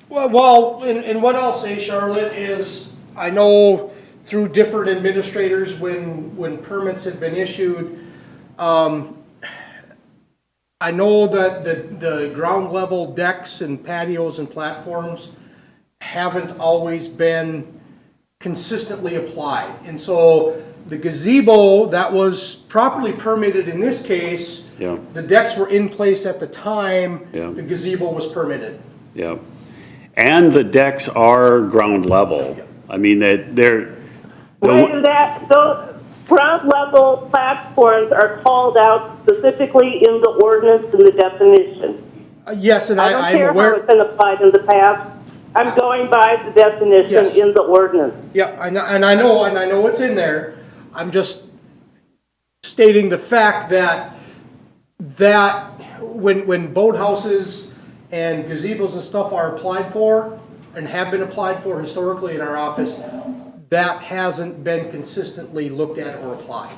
Well, and what I'll say, Charlotte, is I know through different administrators when permits have been issued, I know that the ground level decks and patios and platforms haven't always been consistently applied. And so the gazebo that was properly permitted in this case, yeah, the decks were in place at the time Yeah. the gazebo was permitted. yeah. And the decks are ground level. I mean, they're. Those ground level platforms are called out specifically in the ordinance and the definition. Yes, and I don't I'm care how aware. it's been applied in the past. I'm going by the definition Yes. in the ordinance. Yeah, I know, and I know it's in there. I'm just stating the fact that when boathouses and gazebos and stuff are applied for and have been applied for historically in our office, that hasn't been consistently looked at or applied.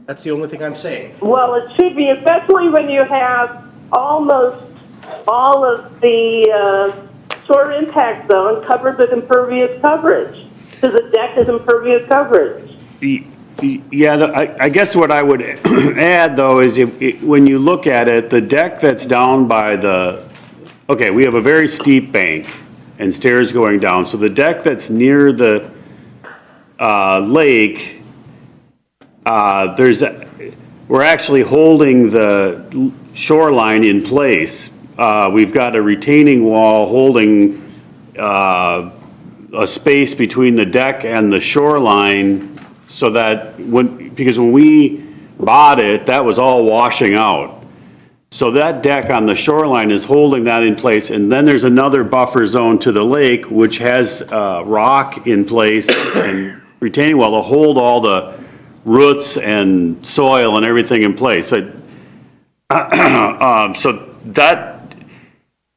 That's the only thing I'm saying. Well, it should be, especially when you have almost all of the shore impact zone covered with impervious coverage. So the deck is impervious coverage. Yeah, I guess what I would add, though, is when you look at it, the deck that's down by okay, we have a very steep bank and stairs going down, so the deck that's near the lake, we're actually holding the shoreline in place. We've got a retaining wall holding a space between the deck and the shoreline, so that because when we bought it, that was all washing out. So that deck on the shoreline is holding that in place, and then there's another buffer zone to the lake, which has rock in place and retaining wall to hold all the roots and soil and everything in place. So that,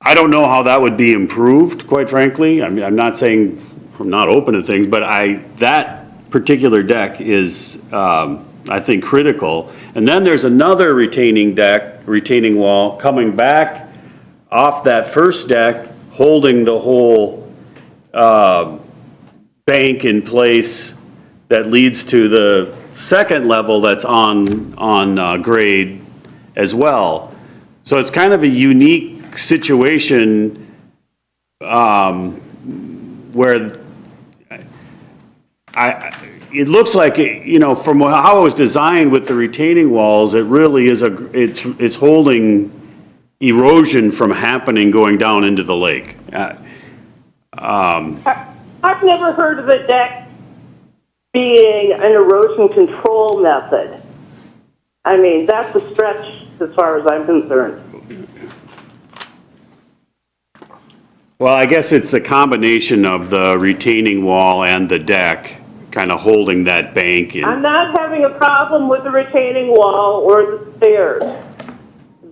I don't know how that would be improved, quite frankly. I mean, I'm not saying I'm not open to things, but that particular deck is, I think, critical. And then there's another retaining wall coming back off that first deck, holding the whole bank in place that leads to the second level that's on grade as well. So it's kind of a unique situation where it looks like, from how it was designed with the retaining walls, it really is it's holding erosion from happening going down into the lake. I've never heard of a deck being an erosion control method. I mean, that's a stretch as far as I'm concerned. Well, I guess it's the combination of the retaining wall and the deck kind of holding that bank in. I'm not having a problem with the retaining wall or the stairs,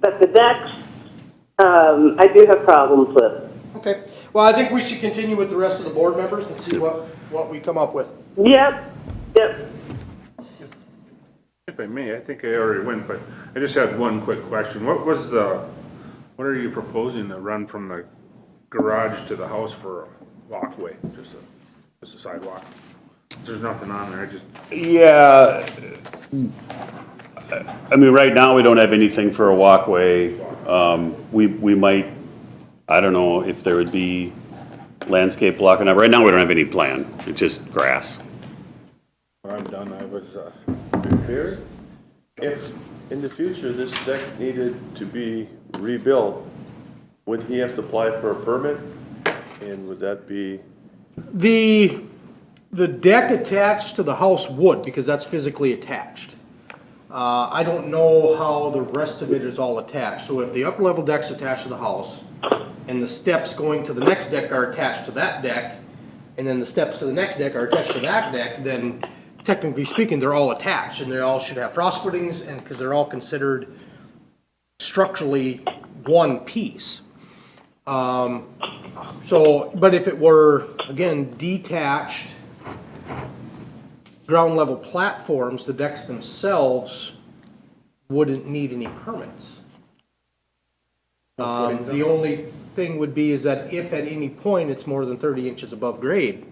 but the decks, I do have problems with. Okay, well, I think we should continue with the rest of the board members and see what we come up with. Yep. If I may, I think I already went, but I just had one quick question. What are you proposing to run from the garage to the house for a walkway, just a sidewalk? There's nothing on there, Yeah, I mean, right now, we don't have anything for a walkway. We might, I don't know if there would be landscape blocking up. Right now, we don't have any plan. It's just grass. I'm done, I was, Barry, if in the future this deck needed to be rebuilt, would he have to apply for a permit? And would that be, The deck attached to the house would, because that's physically attached. I don't know how the rest of it is all attached. So if the upper level deck's attached to the house, and the steps going to the next deck are attached to that deck, and then the steps to the next deck are attached to that deck, then technically speaking, they're all attached, and they all should have frost footings, and, because they're all considered structurally one piece. So, but if it were, again, detached ground level platforms, the decks themselves wouldn't need any permits. The only thing would be is that if at any point it's more than 30 inches above grade,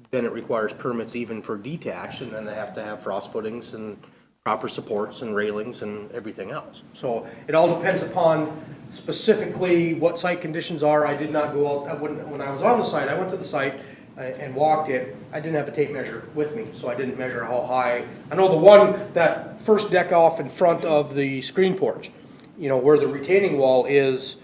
then it requires permits even for detached, and then they have to have frost footings and proper supports and railings and everything else. So it all depends upon specifically what site conditions are. I did not go out, when I was on the site, I went to the site and walked it. I didn't have a tape measure with me, so I didn't measure how high. I know the one, that first deck off in front of the screen porch, you know, where the retaining wall is,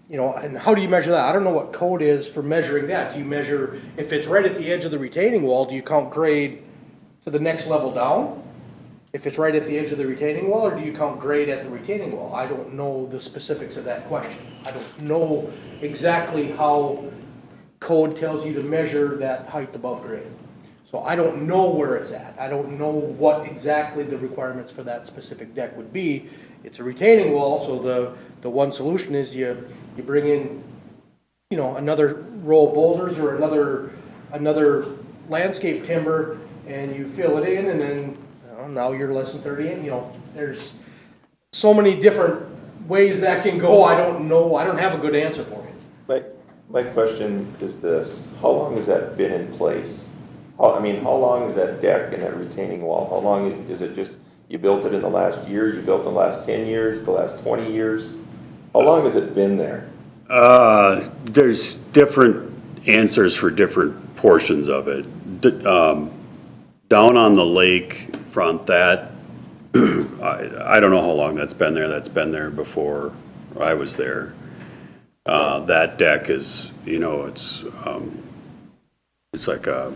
you know, and how do you measure that? I don't know what code is for measuring that. Do you measure, if it's right at the edge of the retaining wall, do you count grade to the next level down? If it's right at the edge of the retaining wall, or do you count grade at the retaining wall? I don't know the specifics of that question. I don't know exactly how code tells you to measure that height above grade. So I don't know where it's at. I don't know what exactly the requirements for that specific deck would be. It's a retaining wall, so the one solution is you bring in, you know, another row of boulders or another landscape timber, and you fill it in, and then, you know, now you're less than 30 in. You know, there's so many different ways that can go. I don't know. I don't have a good answer for you. My question is this: how long has that been in place? How long is that deck and that retaining wall? How long is it? Just you built it in the last year? You built it in the last 10 years? The last 20 years? How long has it been there? There's different answers for different portions of it. Down on the lake front, that, I don't know how long that's been there. That's been there before I was there. That deck is, you know, it's like a,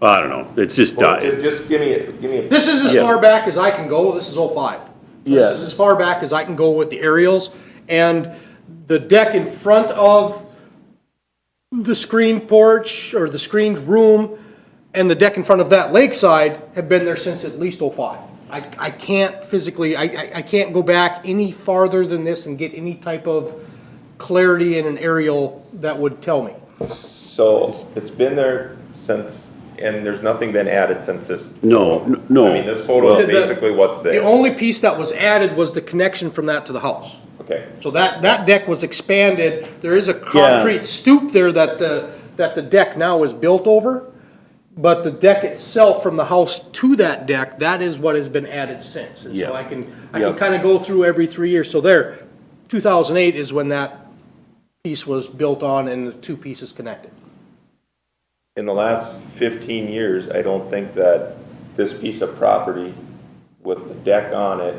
I don't know, it's just died. Just give me a. This is as far back as I can go. This is 05. This is as far back as I can go with the aerials. And the deck in front of the screen porch or the screened room and the deck in front of that lakeside have been there since at least 05. I can't physically, I can't go back any farther than this and get any type of clarity in an aerial that would tell me. So it's been there since, and there's nothing been added since this? No. I mean, this photo is basically what's there. The only piece that was added was the connection from that to the house. Okay. So that deck was expanded. There is a concrete stoop there that the deck now is built over. But the deck itself from the house to that deck, that is what has been added since. And so I can kind of go through every 3 years. So there, 2008 is when that piece was built on and the two pieces connected. In the last 15 years, I don't think that this piece of property with the deck on it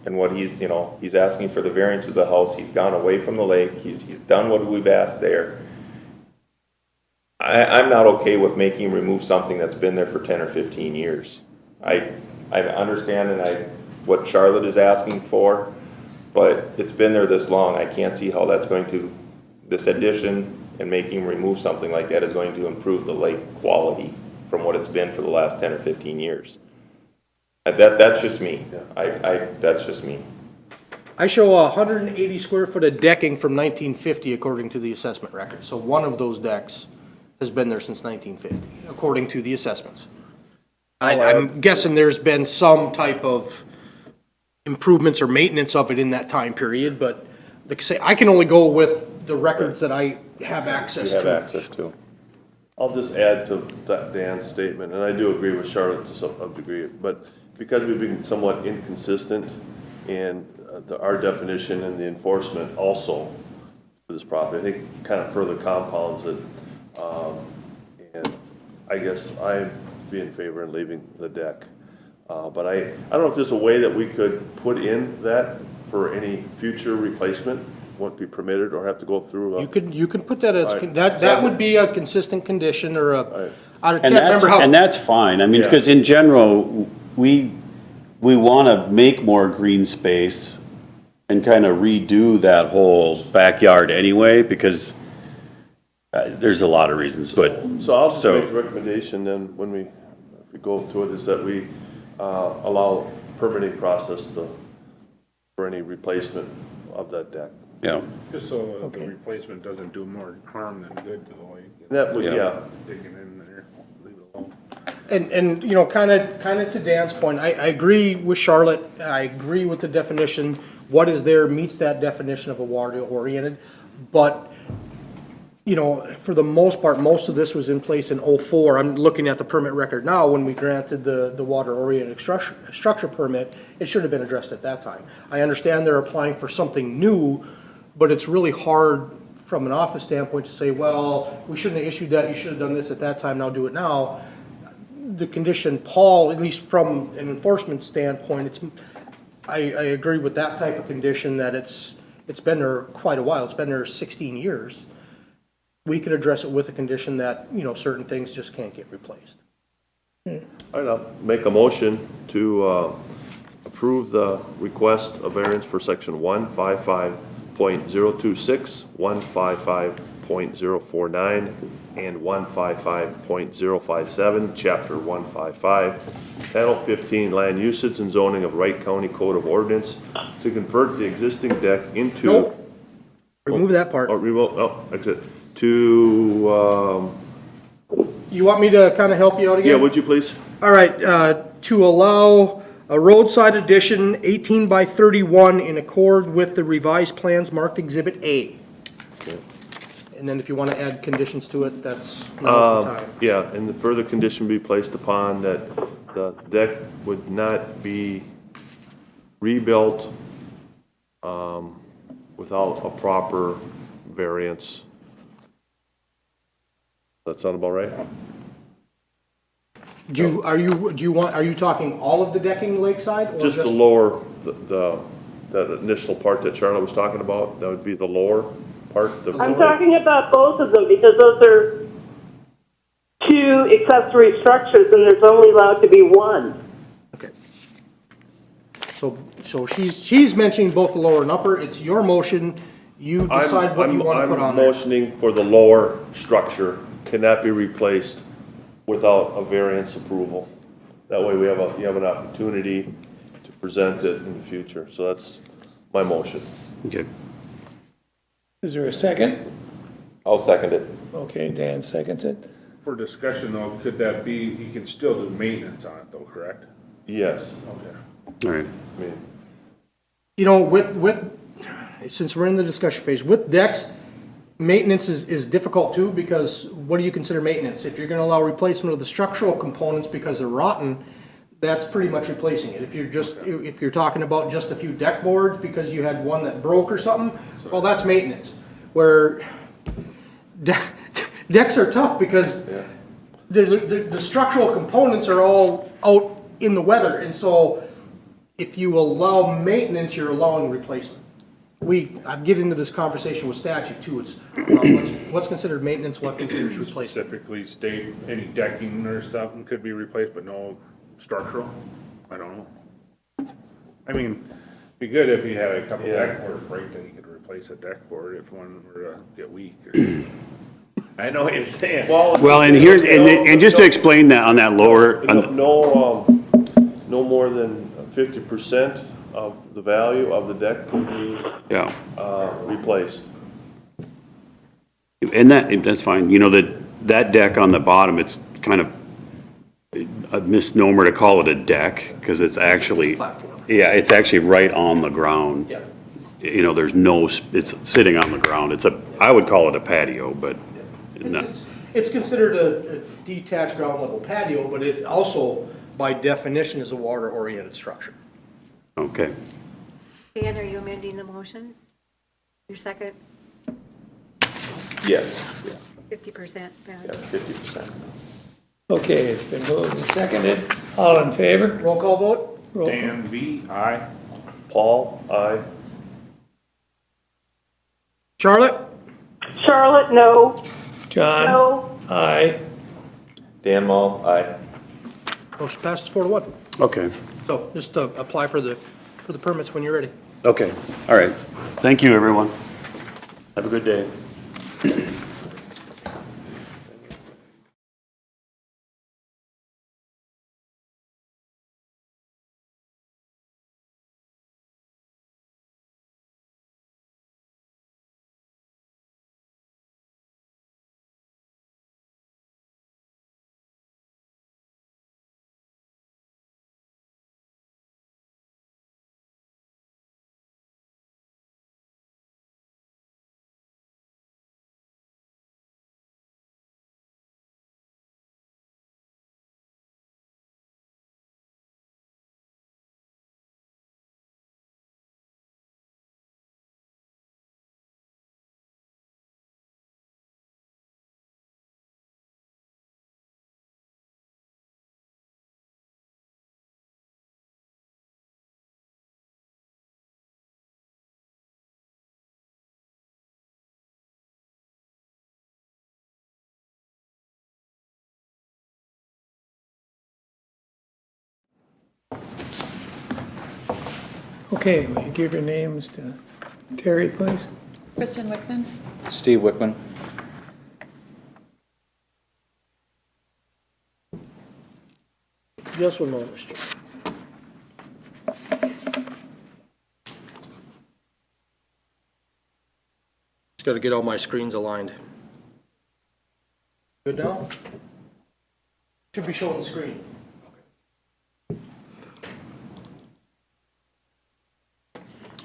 and what he's asking for the variance of the house, he's gone away from the lake, he's done what we've asked there. I'm not okay with making him remove something that's been there for 10 or 15 years. I understand what Charlotte is asking for, but it's been there this long. I can't see how that's going to, this addition and making him remove something like that is going to improve the lake quality from what it's been for the last 10 or 15 years. That's just me. That's just me. I show 180 square foot of decking from 1950 according to the assessment record. So one of those decks has been there since 1950, according to the assessments. I'm guessing there's been some type of improvements or maintenance of it in that time period, but like I say, I can only go with the records that I have access to. You have access to. I'll just add to Dan's statement, and I do agree with Charlotte to some degree, but because we've been somewhat inconsistent and our definition and the enforcement also for this property. I think kind of further compounds it. And I guess I'd be in favor of leaving the deck. But I don't know if there's a way that we could put in that for any future replacement, won't be permitted or have to go through. You can put that as, Right. that would be a consistent condition or Right. I can't And remember how. that's fine. I mean, Yeah. because in general, we want to make more green space and kind of redo that whole backyard anyway, because there's a lot of reasons, but. So I'll just So- make a recommendation then, when if we go through it, is that we allow permitting process for any replacement of that deck. Yeah, Just so the replacement doesn't do more harm than good to the lake. That would, Yeah. yeah, Digging in there, leave it alone. And, you know, kind of to Dan's point, I agree with Charlotte, I agree with the definition. What is there meets that definition of a water-oriented, but, you know, for the most part, most of this was in place in '04. I'm looking at the permit record now, when we granted the water-oriented structure permit, it should have been addressed at that time. I understand they're applying for something new, but it's really hard from an office standpoint to say, well, we shouldn't have issued that, you should have done this at that time, now do it now. The condition, Paul, at least from an enforcement standpoint, I agree with that type of condition, that it's been there quite a while, it's been there 16 years. We could address it with a condition that, you know, certain things just can't get replaced. all right, I'll make a motion to approve the request of variance for section 155.026, 155.049, and 155.057, chapter 155, Title 15, Land Usage and Zoning of Wright County Code of Ordinance to convert the existing deck into. Nope. Remove that part. Exit. To, You want me to kind of help you out again? yeah, would you please? All right, to allow a roadside addition 18 by 31 in accord with the revised plans marked Exhibit A. And then if you want to add conditions to it, that's now's the time. Yeah, and the further condition be placed upon that the deck would not be rebuilt without a proper variance. That sound about right? Are you talking all of the decking lakeside? Or Just the lower, that initial part that Charlotte was talking about, that would be the lower part? I'm talking about both of them because those are two accessory structures and there's only allowed to be one. Okay. So she's mentioning both the lower and upper. It's your motion. You decide what you want to put on I'm there. motioning for the lower structure cannot be replaced without a variance approval. That way you have an opportunity to present it in the future. So that's my motion. okay. Is there a second? I'll second it. Okay, Dan seconds it. For discussion though, could that be, you can still do maintenance on it though, correct? Yes. Okay. All right. I mean, You know, since we're in the discussion phase, with decks, maintenance is difficult too, because what do you consider maintenance? If you're gonna allow replacement of the structural components because they're rotten, that's pretty much replacing it. If you're talking about just a few deck boards because you had one that broke or something, well, that's maintenance. Where decks are tough because the structural components are all out in the weather, and so if you allow maintenance, you're allowing replacement. I've get into this conversation with statute too. It's what's considered maintenance, what considers replacement. Specifically state any decking or stuff could be replaced, but no structural? I don't know. I mean, it'd be good if you had a couple deck boards break, then you could replace a deck board if one were to get weak. I know what you're saying. Well, and here's, and just to explain that on that lower, no more than 50% of the value of the deck can be yeah. replaced. And that's fine. You know, that deck on the bottom, it's kind of a misnomer to call it a deck, because it's actually, yeah, it's actually right on the ground. Yeah. You know, it's sitting on the ground. I would call it a patio, but no. It's considered a detached ground level patio, but it also, by definition, is a water-oriented structure. Okay. Dan, are you amending the motion? Your second, Yes, yeah, 50% yeah, value? 50%. Okay, it's been moved and seconded. All in favor? Roll call vote? Roll call. Dan V, aye. Paul, aye. Charlotte? Charlotte, no. John? No. Aye. Dan Moll, aye. Motion passes 4-1. Okay, So just apply for the permits when you're ready. okay, all right. Thank you, everyone. Have a good day. Okay, will you give your names to Terry, please? Kristen Wickman. Steve Wickman. Just one moment, Mr. Just got to get all my screens aligned. Good now? Should be showing the screen.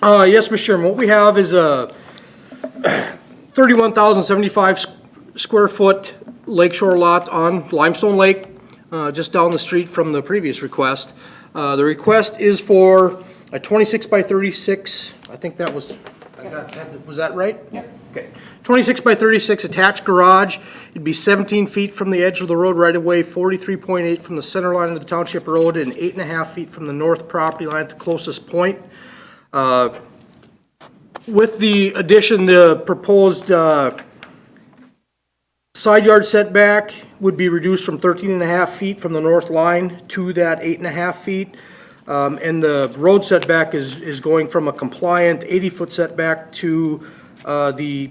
Yes, Mr. Chairman, what we have is a 31,075 square foot lakeshore lot on Limestone Lake, just down the street from the previous request. The request is for a 26 by 36, I think that was, was that right? Yeah. Okay. 26 by 36 attached garage. It'd be 17 feet from the edge of the road right away, 43.8 from the center line of the township road, and 8.5 feet from the north property line at the closest point. With the addition, the proposed side yard setback would be reduced from 13.5 feet from the north line to that 8.5 feet. And the road setback is going from a compliant 80-foot setback to the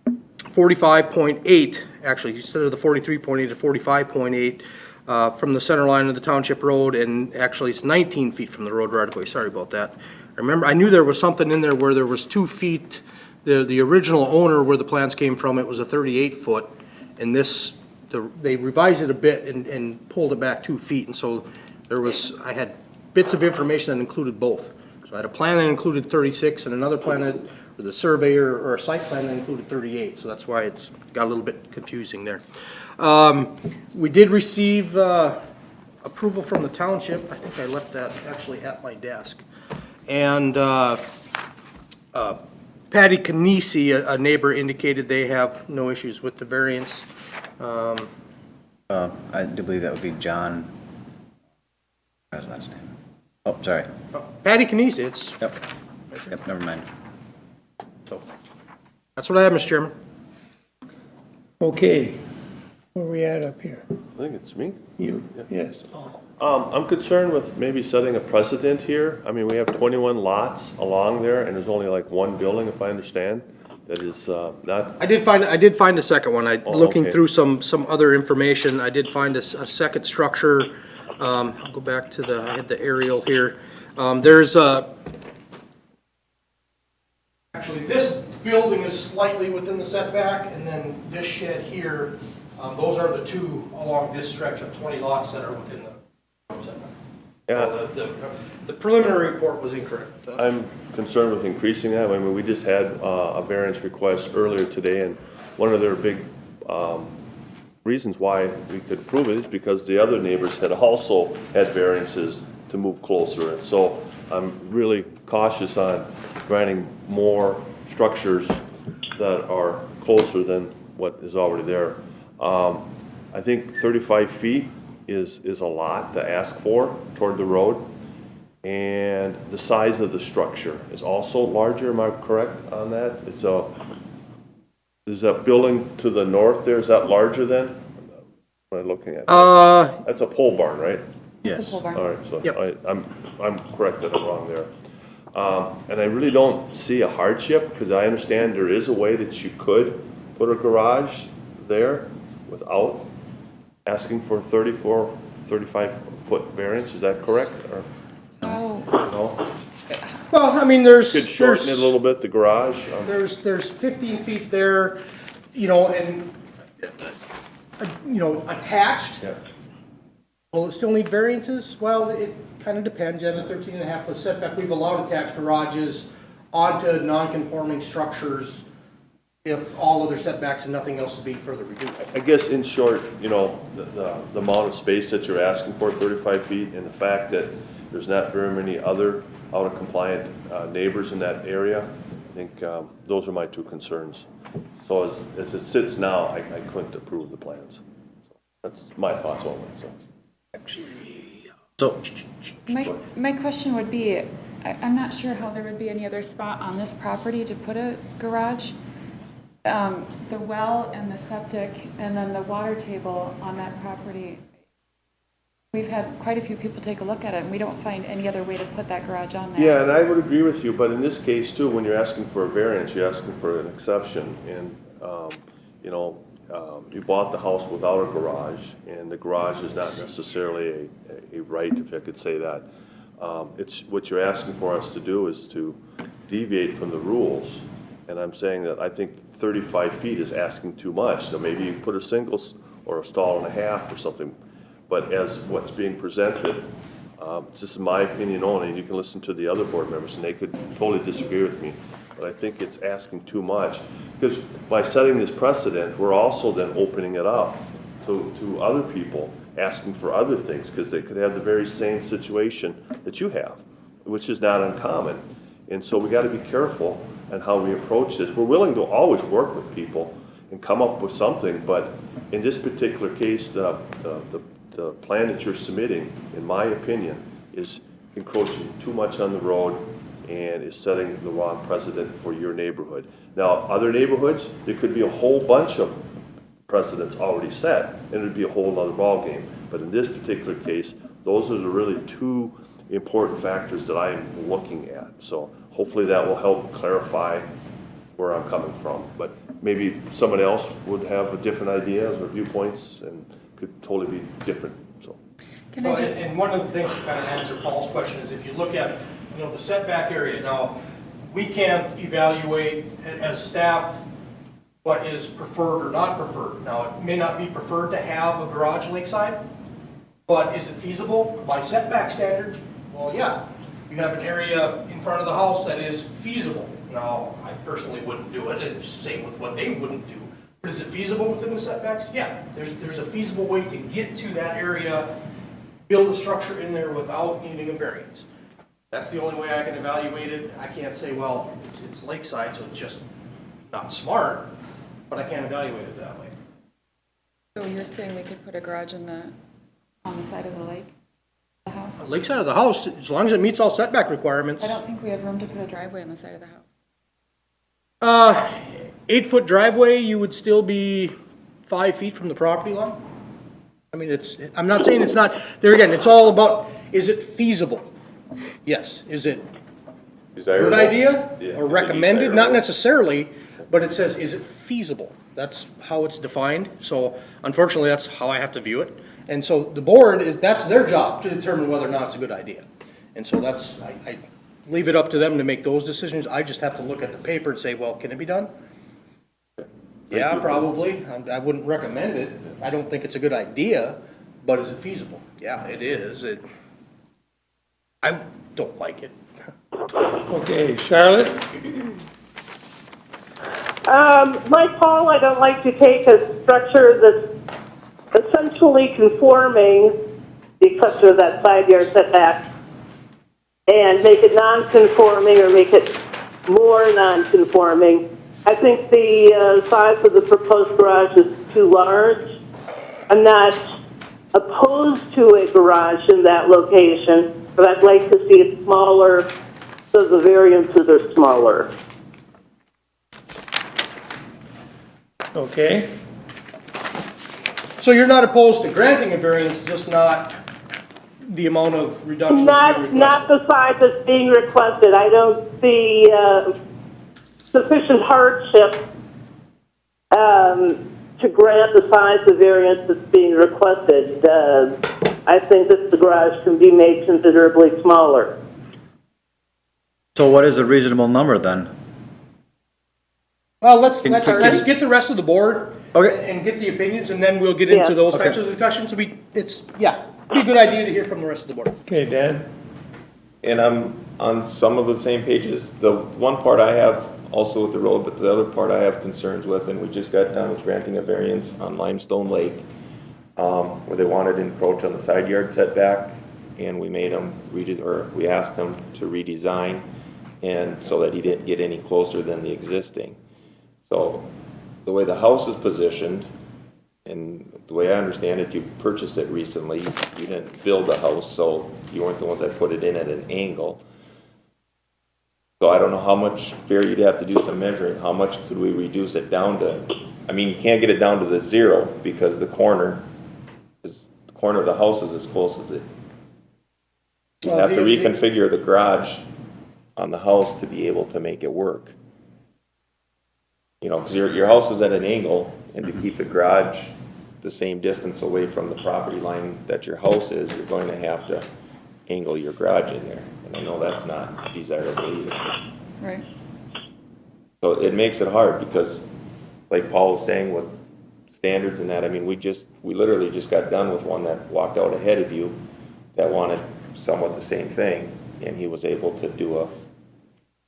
45.8, actually, instead of the 43.8 to 45.8 from the center line of the township road, and actually it's 19 feet from the road right away. Sorry about that. I knew there was something in there where there was 2 feet. The original owner, where the plans came from, it was a 38-foot, and they revised it a bit and pulled it back 2 feet, and so I had bits of information that included both. So I had a plan that included 36 and another plan that, or the surveyor, or a site plan that included 38, so that's why it's got a little bit confusing there. We did receive approval from the township. I think I left that actually at my desk. And Patty Canisi, a neighbor, indicated they have no issues with the variance. I do believe that would be John. What's his last name? Oh, sorry. Patty Canisi, it's, Yep, never mind. so, that's what I have, Mr. Chairman. Okay, where are we at up here? I think it's me. You, yes, Paul. I'm concerned with maybe setting a precedent here. I mean, we have 21 lots along there, and there's only like one building, if I understand, that is not. I did find a second one. Looking okay. through some other information, I did find a second structure. I'll go back to I had the aerial here. There's actually, this building is slightly within the setback, and then this shed here, those are the two along this stretch of 20 lots that are within the setback. Yeah. The preliminary report was incorrect. I'm concerned with increasing that. I mean, we just had a variance request earlier today, and one of their big reasons why we could approve it is because the other neighbors had also had variances to move closer. And so I'm really cautious on granting more structures that are closer than what is already there. I think 35 feet is a lot to ask for toward the road. And the size of the structure is also larger, am I correct on that? Is that building to the north there, is that larger than? What am I looking at? That's a pole barn, right? It's a pole barn. All right, so Yep. I'm correct that I'm wrong there. And I really don't see a hardship, because I understand there is a way that you could put a garage there without asking for 35-foot variance, is that correct? Or no? Well, I mean, there's. Could shorten it a little bit, the garage? There's 15 feet there, and, attached. Yeah. Will it still need variances? Well, it kind of depends. You have a 13.5-foot setback. We've allowed attached garages onto non-conforming structures if all other setbacks and nothing else is being further reduced. I guess in short, the amount of space that you're asking for, 35 feet, and the fact that there's not very many other out-of-compliant neighbors in that area, I think those are my two concerns. So as it sits now, I couldn't approve the plans. So that's my thoughts only, so. My question would be, I'm not sure how there would be any other spot on this property to put a garage. The well and the septic and then the water table on that property, we've had quite a few people take a look at it, and we don't find any other way to put that garage on there. Yeah, and I would agree with you, but in this case too, when you're asking for a variance, you're asking for an exception. And, you bought the house without a garage, and the garage is not necessarily a right, if I could say that. It's what you're asking for us to do is to deviate from the rules. And I'm saying that I think 35 feet is asking too much. So maybe you put a single or a stall and a half or something. But as what's being presented, this is my opinion only, and you can listen to the other board members, and they could totally disagree with me. But I think it's asking too much. Because by setting this precedent, we're also then opening it up to other people asking for other things, because they could have the very same situation that you have, which is not uncommon. And so we got to be careful on how we approach this. We're willing to always work with people and come up with something, but in this particular case, the plan that you're submitting, in my opinion, is encroaching too much on the road and is setting the wrong precedent for your neighborhood. Now, other neighborhoods, there could be a whole bunch of precedents already set, and it would be a whole other ballgame. But in this particular case, those are the really two important factors that I am looking at. So hopefully that will help clarify where I'm coming from. But maybe someone else would have different ideas or viewpoints and could totally be different, so. And one of the things to kind of answer Paul's question is if you look at, the setback area. Now, we can't evaluate as staff what is preferred or not preferred. Now, it may not be preferred to have a garage lakeside, but is it feasible by setback standards? Well, yeah. You have an area in front of the house that is feasible. Now, I personally wouldn't do it, and same with what they wouldn't do. But is it feasible within the setbacks? Yeah. There's a feasible way to get to that area, build a structure in there without needing a variance. That's the only way I can evaluate it. I can't say, well, it's lakeside, so it's just not smart, but I can't evaluate it that way. So you're saying we could put a garage on the side of the lake, the house? Lakeside of the house, as long as it meets all setback requirements. I don't think we have room to put a driveway on the side of the house. 8-foot driveway, you would still be 5 feet from the property line. I mean, I'm not saying it's not, there again, it's all about, is it feasible? Yes. Is it a good idea or recommended? Not necessarily, but it says, is it feasible? That's how it's defined. So unfortunately, that's how I have to view it. And so the board that's their job to determine whether or not it's a good idea. And so I leave it up to them to make those decisions. I just have to look at the paper and say, well, can it be done? Yeah, probably. I wouldn't recommend it. I don't think it's a good idea, but is it feasible? Yeah, it is. I don't like it. Okay, Charlotte? Like Paul, I don't like to take a structure that's essentially conforming because of that side yard setback and make it non-conforming or make it more non-conforming. I think the size of the proposed garage is too large. I'm not opposed to a garage in that location, but I'd like to see it smaller so the variances are smaller. Okay, So you're not opposed to granting a variance, just not the amount of reduction that's being Not requested? the size that's being requested. I don't see sufficient hardship to grant the size of variance that's being requested. I think that the garage can be made considerably smaller. So what is a reasonable number then? Well, let's Can get the rest of the board Okay. and get the opinions, and then we'll get into Yeah. those types Okay. of discussions. It'd be a good idea to hear from the rest of the board. okay, Dan? And I'm on some of the same pages. The one part I have also with the road, but the other part I have concerns with, and we just got done with granting a variance on Limestone Lake, where they wanted to encroach on the side yard setback, and we made them we asked them to redesign, and so that he didn't get any closer than the existing. So the way the house is positioned, and the way I understand it, you purchased it recently. You didn't build the house, so you weren't the ones that put it in at an angle. So I don't know how much, Barry, you'd have to do some measuring. How much could we reduce it down to? I mean, you can't get it down to the 0 because the corner of the house is as close as it. You Well, have to the- reconfigure the garage on the house to be able to make it work. You know, because your house is at an angle, and to keep the garage the same distance away from the property line that your house is, you're going to have to angle your garage in there. And I know that's not desirable either. Right. So it makes it hard because, like Paul was saying, with standards and that, I mean, we literally just got done with one that walked out ahead of you that wanted somewhat the same thing, and he was able to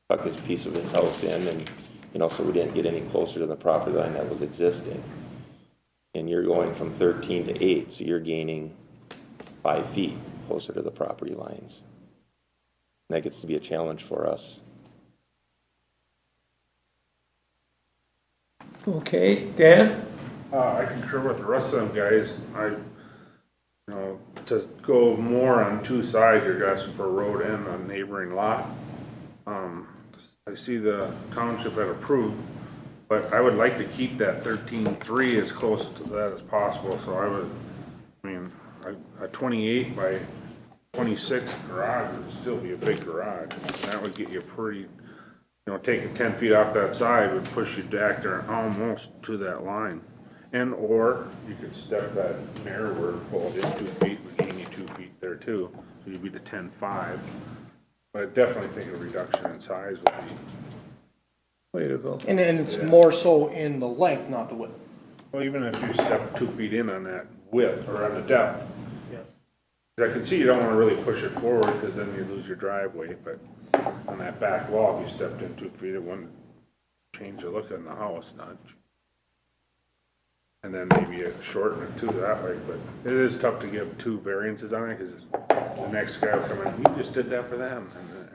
tuck his piece of his house in, and, you know, so we didn't get any closer to the property line that was existing. And you're going from 13 to 8, so you're gaining 5 feet closer to the property lines. And that gets to be a challenge for us. Okay, Dan? I concur with the rest of them guys. To go more on two sides, you're asking for a road and a neighboring lot. I see the township had approved, but I would like to keep that 13.3 as close to that as possible, so a 28 by 26 garage would still be a big garage. And that would get you pretty, taking 10 feet off that side would push you back there almost to that line. Or you could step that narrower, pull it in 2 feet, would gain you 2 feet there too, so you'd be to 10.5. But I definitely think a reduction in size would be. Way to go. And it's more so in the length, not the width. Well, even if you step 2 feet in on that width or on the depth. Yeah. I can see you don't want to really push it forward because then you lose your driveway, but on that back wall, if you stepped in 2 feet, it wouldn't change the look of the house much. And then maybe shorten it too that way, but it is tough to give 2 variances on it because the next guy will come in, you just did that for them.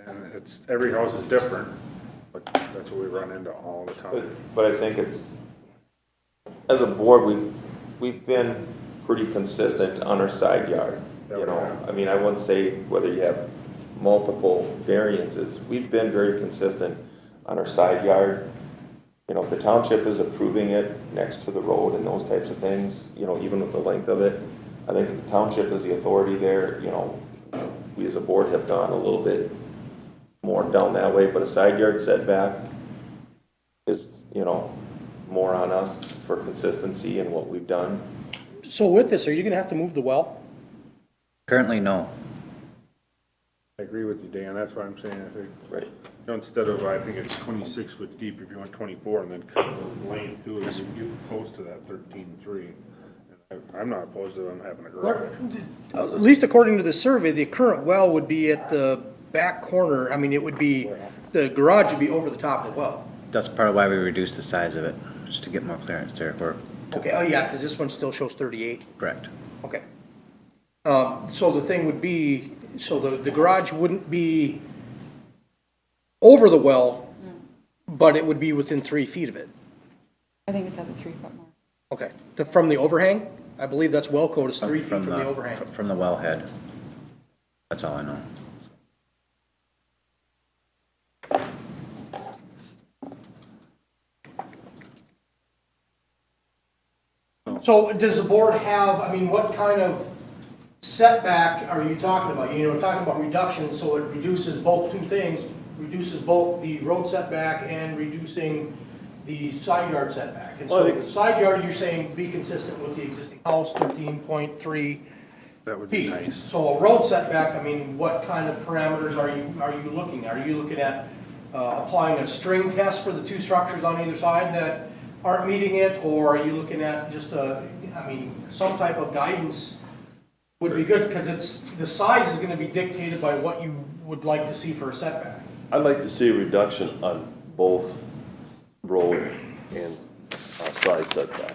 And it's, every house is different, but that's what we run into all the time. But I think it's, as a board, we've been pretty consistent on our side yard. I mean, I wouldn't say whether you have multiple variances, we've been very consistent on our side yard. If the township is approving it next to the road and those types of things, even with the length of it, I think if the township is the authority there, we as a board have gone a little bit more down that way, but a side yard setback is, more on us for consistency in what we've done. So with this, are you gonna have to move the well? Currently, no. I agree with you, Dan, that's what I'm saying, I think. Right. Instead of, I think it's 26 foot deep if you want 24 and then cut the lane through it, you get close to that 13.3. I'm not opposed to them having a garage. At least according to the survey, the current well would be at the back corner. I mean, it would be, the garage would be over the top of the well. That's part of why we reduced the size of it, just to get more clearance there. Okay, oh yeah, because this one still shows 38. Correct. Okay. So the thing would be, so the garage wouldn't be over the well, but it would be within 3 feet of it. I think it's at the 3 foot mark. Okay, from the overhang? I believe that's well code is 3 feet from the overhang. From the wellhead. That's all I know. So does the board have, I mean, what kind of setback are you talking about? You know, we're talking about reduction, so it reduces both two things, reduces both the road setback and reducing the side yard setback. And so the side yard, you're saying be consistent with the existing house, 13.3 That would be feet. nice. So a road setback, I mean, what kind of parameters are you looking at? Are you looking at applying a string test for the two structures on either side that aren't meeting it? Or are you looking at just some type of guidance would be good, because the size is gonna be dictated by what you would like to see for a setback. I'd like to see a reduction on both road and side setback.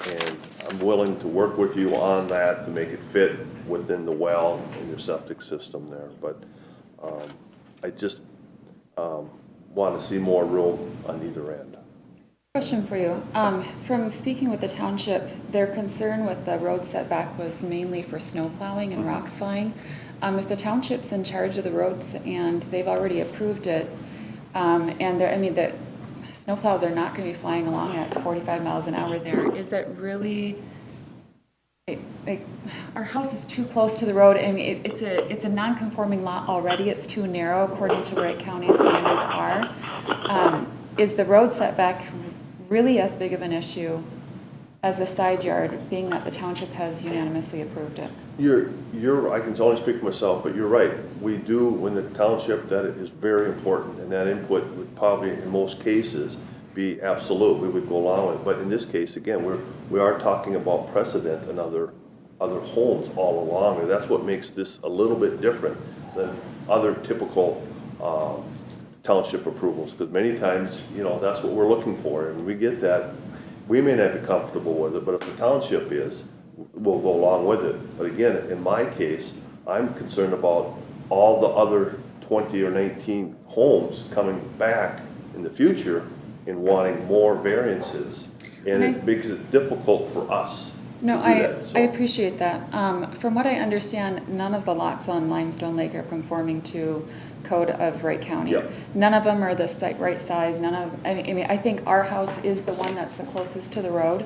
And I'm willing to work with you on that to make it fit within the well and your septic system there. But I just want to see more room on either end. Question for you. From speaking with the township, their concern with the road setback was mainly for snow plowing and rocks flying. If the township's in charge of the roads and they've already approved it, and the snow plows are not going to be flying along at 45 miles an hour there, is that really, our house is too close to the road. I mean, it's a non-conforming lot already. It's too narrow according to Wright County standards are. Is the road setback really as big of an issue as the side yard, being that the township has unanimously approved it? I can only speak for myself, but you're right. We do, in the township, that is very important, and that input would probably, in most cases, be absolute. We would go along with it. But in this case, again, we are talking about precedent and other homes all along, and that's what makes this a little bit different than other typical township approvals, because many times, that's what we're looking for, and we get that. We may not be comfortable with it, but if the township is, we'll go along with it. But again, in my case, I'm concerned about all the other 20 or 19 homes coming back in the future and wanting more variances, and it makes it difficult for us. No, I appreciate that. From what I understand, none of the lots on Limestone Lake are conforming to code of Wright County. Yep. None of them are the right size. I think our house is the one that's the closest to the road.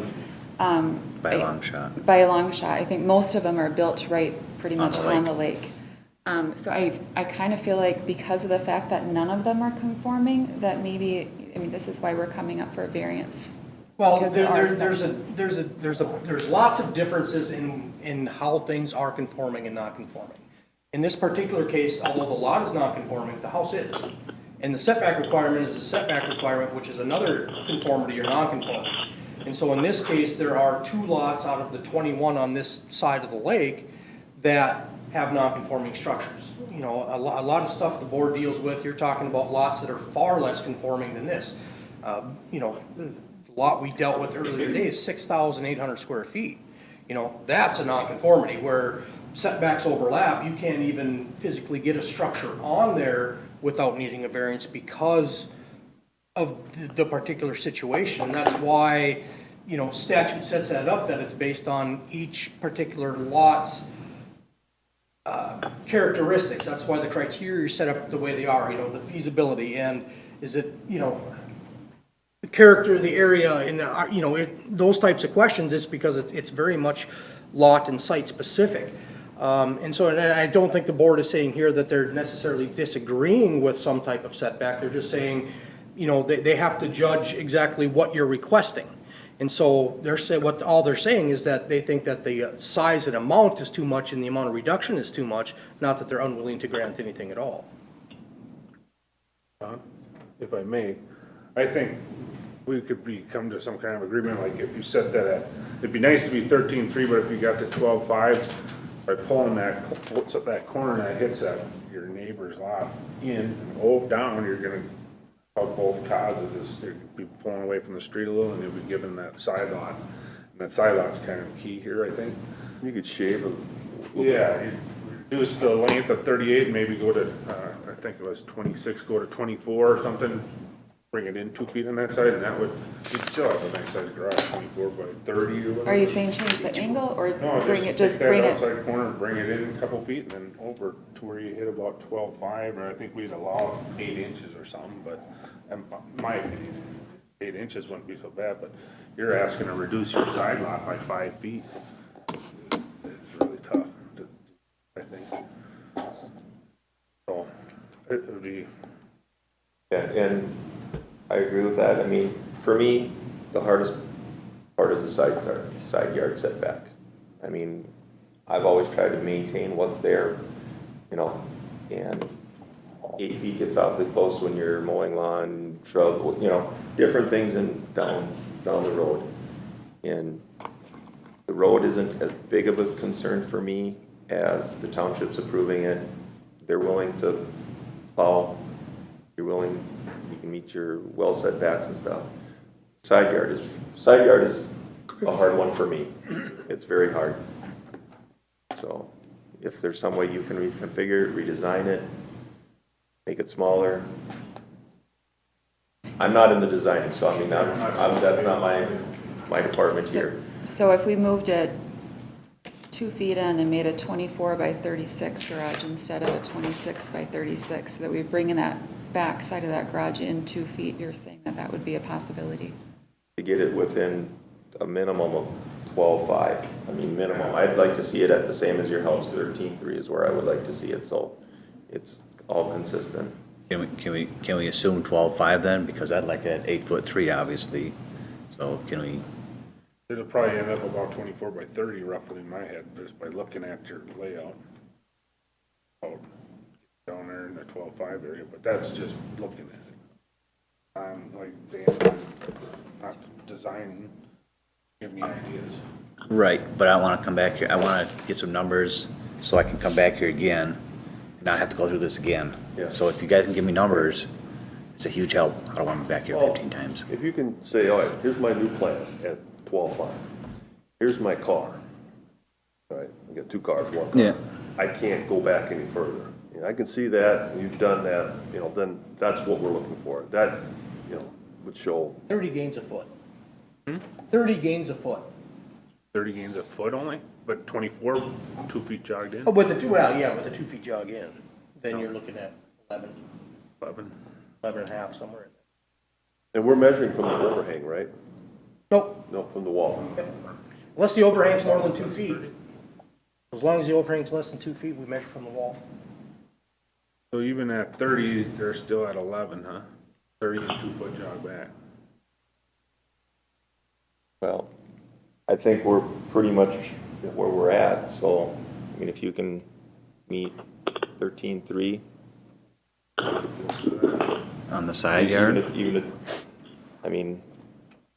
By a long shot. By a long shot. I think most of them are built right pretty much on the lake. So I kind of feel like because of the fact that none of them are conforming, that maybe, this is why we're coming up for a variance. Well, Because there's lots of differences in how things are conforming and not conforming. In this particular case, although the lot is not conforming, the house is. And the setback requirement is a setback requirement, which is another conformity or non-conformity. And so in this case, there are 2 lots out of the 21 on this side of the lake that have non-conforming structures. A lot of stuff the board deals with, you're talking about lots that are far less conforming than this. The lot we dealt with earlier today is 6,800 square feet. That's a non-conformity where setbacks overlap. You can't even physically get a structure on there without needing a variance because of the particular situation. And that's why, statute sets that up, that it's based on each particular lot's characteristics. That's why the criteria are set up the way they are, the feasibility, and is it, the character of the area, and those types of questions. It's because it's very much lot and site specific. And I don't think the board is saying here that they're necessarily disagreeing with some type of setback. They're just saying, they have to judge exactly what you're requesting. And so all they're saying is that they think that the size and amount is too much and the amount of reduction is too much, not that they're unwilling to grant anything at all. If I may, I think we could come to some kind of agreement, like if you said that it'd be nice to be 13.3, but if you got to 12.5, by pulling that corner that hits your neighbor's lot in and down, you're gonna help both causes. You'd be pulling away from the street a little, and you'll be given that side lot. And that side lot's kind of key here, I think. You could shave a Yeah, reduce the length of 38, maybe go to, I think it was 26, go to 24 or something, bring it in 2 feet on that side, and that would, you'd still have a nice sized garage, 24 by 30 or whatever. Are you saying change the angle or No, bring it, just just take bring that it? outside corner and bring it in a couple feet and then over to where you hit about 12.5, or I think we'd allow 8 inches or something, but in my opinion, 8 inches wouldn't be so bad, but you're asking to reduce your side lot by 5 feet. It's really tough, I think. So, it would be, Yeah, and I agree with that. I mean, for me, the hardest part is the side yard setback. I mean, I've always tried to maintain what's there, you know, and 8 feet gets awfully close when you're mowing lawn, shrub, you know, different things down the road. And the road isn't as big of a concern for me as the township's approving it. They're willing to plow, you're willing, you can meet your well setbacks and stuff. Side yard is a hard one for me. It's very hard. So if there's some way you can reconfigure it, redesign it, make it smaller. I'm not in the designing, so I mean, that's not my department here. So if we moved it 2 feet in and made a 24 by 36 garage instead of a 26 by 36, that we bring in that back side of that garage in 2 feet, you're saying that that would be a possibility? To get it within a minimum of 12.5. I mean, minimum. I'd like to see it at the same as your house. 13.3 is where I would like to see it, so it's all consistent. Can we assume 12.5 then? Because I'd like it at 8'3", obviously. So can we? it'll probably end up about 24 by 30 roughly in my head, just by looking at your layout. Oh, down there in the 12.5 area, but that's just looking at it. I'm like Dan, not designing, give me ideas. Right, but I want to come back here. I want to get some numbers so I can come back here again and not have to go through this again. Yeah. So if you guys can give me numbers, it's a huge help. I don't want to be back here 15 times. If you can say, all right, here's my new plan at 12.5. Here's my car. All right, I got 2 cars, 1 car. Yeah. I can't go back any further. You know, I can see that, and you've done that, you know, then that's what we're looking for. That, you know, would show. 30 gains a foot. 30 gains a foot. 30 gains a foot only, but 24, 2 feet jogged in, Oh, with the, well, yeah, with the 2 feet jog in, then you're looking at 11, 11. 11 and a half, somewhere in there. And we're measuring from the overhang, right? Nope, No, from the wall. unless the overhang's more than 2 feet. As long as the overhang's less than 2 feet, we measure from the wall. So even at 30, they're still at 11, huh? 30 and 2 foot jog back. Well, I think we're pretty much where we're at, so, I mean, if you can meet 13.3. On the side yard? I mean,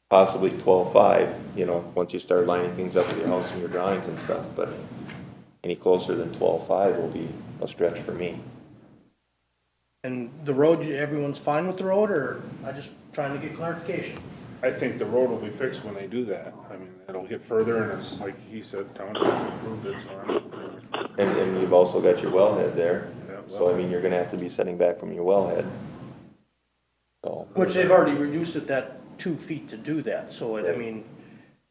possibly 12.5, you know, once you start lining things up with your house and your drawings and stuff, but any closer than 12.5 will be a stretch for me. And the road, everyone's fine with the road, or I just trying to get clarification? I think the road will be fixed when they do that. I mean, it'll get further, and it's like he said, township approved it, so I'm. And you've also got your wellhead there, Yeah, so I mean, you're gonna have to be setting back from your wellhead. So, Which they've already reduced it that 2 feet to do that, so it, I mean,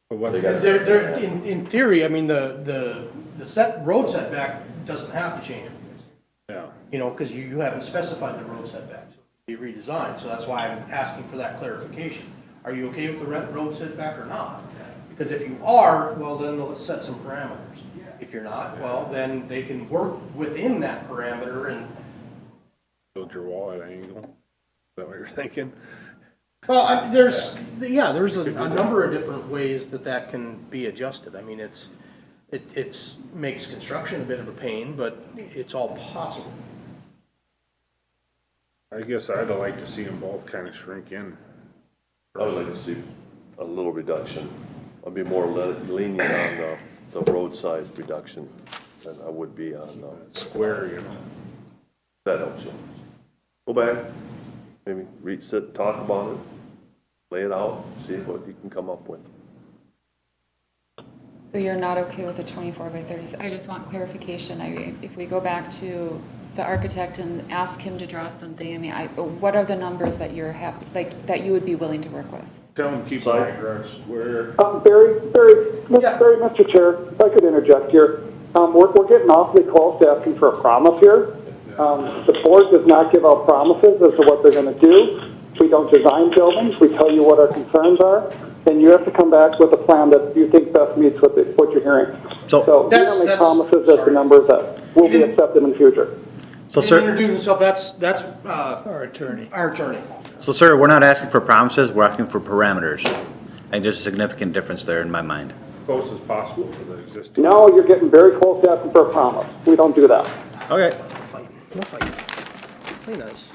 But what's, they're, in theory, I mean, the road setback doesn't have to change. yeah, You know, because you haven't specified the road setback, so it'll be redesigned, so that's why I'm asking for that clarification. Are you okay with the road setback or not? Because if you are, well, then let's set some parameters. If you're not, well, then they can work within that parameter and, build your wall at an angle. Is that what you're thinking? well, there's a number of different ways that can be adjusted. I mean, it's makes construction a bit of a pain, but it's all possible. I guess I'd like to see them both kind of shrink in. I would like to see a little reduction. I'd be more lenient on the roadside reduction than I would be on Square, you know. that helps you. Go back, maybe sit, talk about it, lay it out, see what you can come up with. So you're not okay with the 24 by 30s? I just want clarification. I mean, if we go back to the architect and ask him to draw something, I mean, what are the numbers that you're happy, like, that you would be willing to work with? Tell them to keep my garage square. Mr. Chair, if I could interject here. We're getting awfully close to asking for a promise here. The board does not give out promises as to what they're going to do. We don't design buildings. We tell you what our concerns are. And you have to come back with a plan that you think best meets what you're hearing. So we don't make promises as to numbers that will be accepted in the future. So, sir, introduce himself. That's Our attorney. our attorney. So, sir, we're not asking for promises, we're asking for parameters. I think there's a significant difference there in my mind. Close as possible to the existing. No, you're getting very close to asking for a promise. We don't do that. Okay. No fight. Play nice.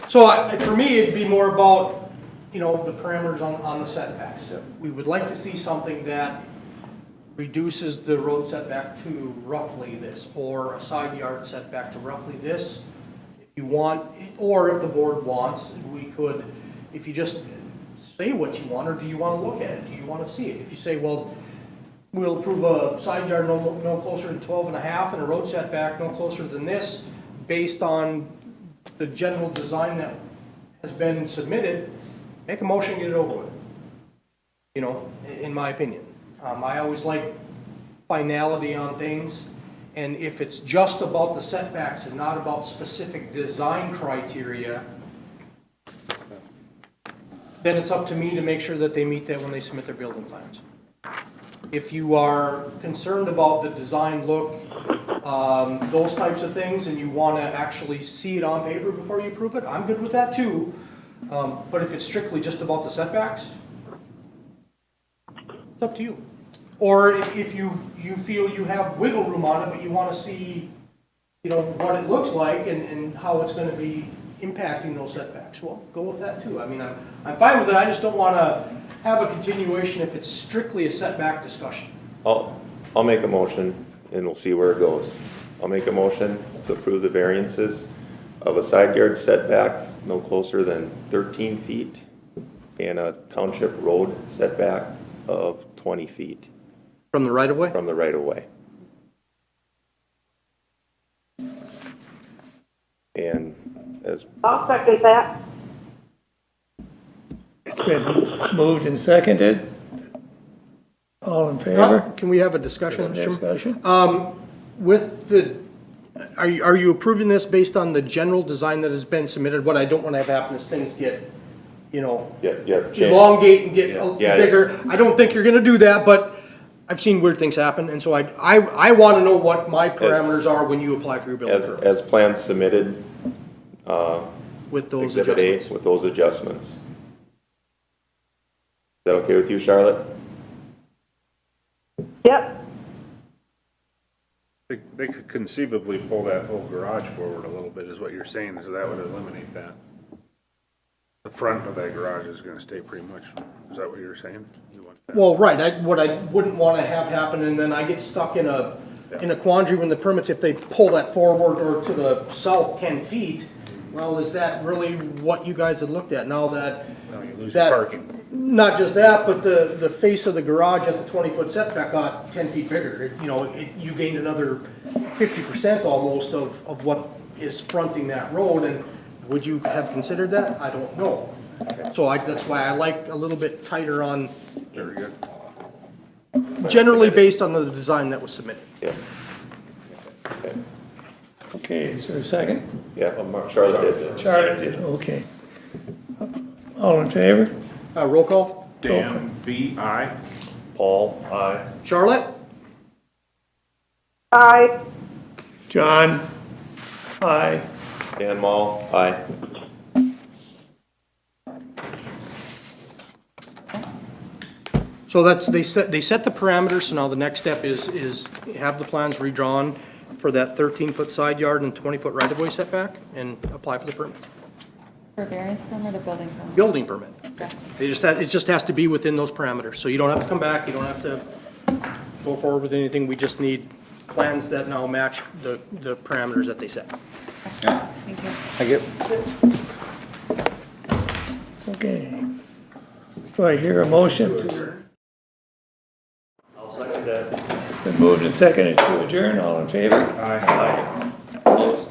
So for me, it'd be more about, the parameters on the setbacks. We would like to see something that reduces the road setback to roughly this, or a side yard setback to roughly this. If you want, or if the board wants, we could, if you just say what you want, or do you want to look at it? Do you want to see it? If you say, well, we'll approve a side yard no closer than 12 and a half and a road setback no closer than this, based on the general design that has been submitted, make a motion, get it over with. In my opinion. I always like finality on things, and if it's just about the setbacks and not about specific design criteria, then it's up to me to make sure that they meet that when they submit their building plans. If you are concerned about the design look, those types of things, and you want to actually see it on paper before you approve it, I'm good with that too. But if it's strictly just about the setbacks, it's up to you. Or if you feel you have wiggle room on it, but you want to see, what it looks like and how it's going to be impacting those setbacks, well, go with that too. I mean, I'm fine with it. I just don't want to have a continuation if it's strictly a setback discussion. I'll make a motion and we'll see where it goes. I'll make a motion to approve the variances of a side yard setback no closer than 13 feet and a township road setback of 20 feet. From the right of way? From the right of way. And as I'll second that. It's been moved and seconded. All in favor? Can we have a discussion? Discussion? With the, are you approving this based on the general design that has been submitted? What I don't want to have happen is things get, elongate and get bigger. I don't think you're going to do that, but I've seen weird things happen, and so I want to know what my parameters are when you apply for your building permit. as plans submitted, With those Exhibit A, adjustments. with those adjustments. Is that okay with you, Charlotte? Yep. They could conceivably pull that whole garage forward a little bit, is what you're saying, so that would eliminate that. The front of that garage is gonna stay pretty much, is that what you're saying? You want that? Well, right, what I wouldn't want to have happen, and then I get stuck in a quandary when the permits, if they pull that forward or to the south 10 feet, well, is that really what you guys had looked at now that? No, you lose your parking. Not just that, but the face of the garage at the 20-foot setback got 10 feet bigger. You gained another 50% almost of what is fronting that road, and would you have considered that? I don't know. So that's why I like a little bit tighter on, Very good. generally based on the design that was submitted. Yeah. Okay. Okay, is there a second? Yeah, Charlotte did. Charlotte did, okay. All in favor? Roll call. Dan, B.I. Paul, aye. Charlotte? Aye. John? Aye. Dan Mall, aye. So they set the parameters, so now the next step is have the plans redrawn for that 13-foot side yard and 20-foot right-of-way setback and apply for the permit. For variance permit or building permit? Building permit. Okay. It just has to be within those parameters, so you don't have to come back, you don't have to go forward with anything, we just need plans that now match the parameters that they set. Thank you. Okay. Do I hear a motion to Been moved and seconded to adjourn, all in favor? Aye. Opposed?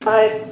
Aye.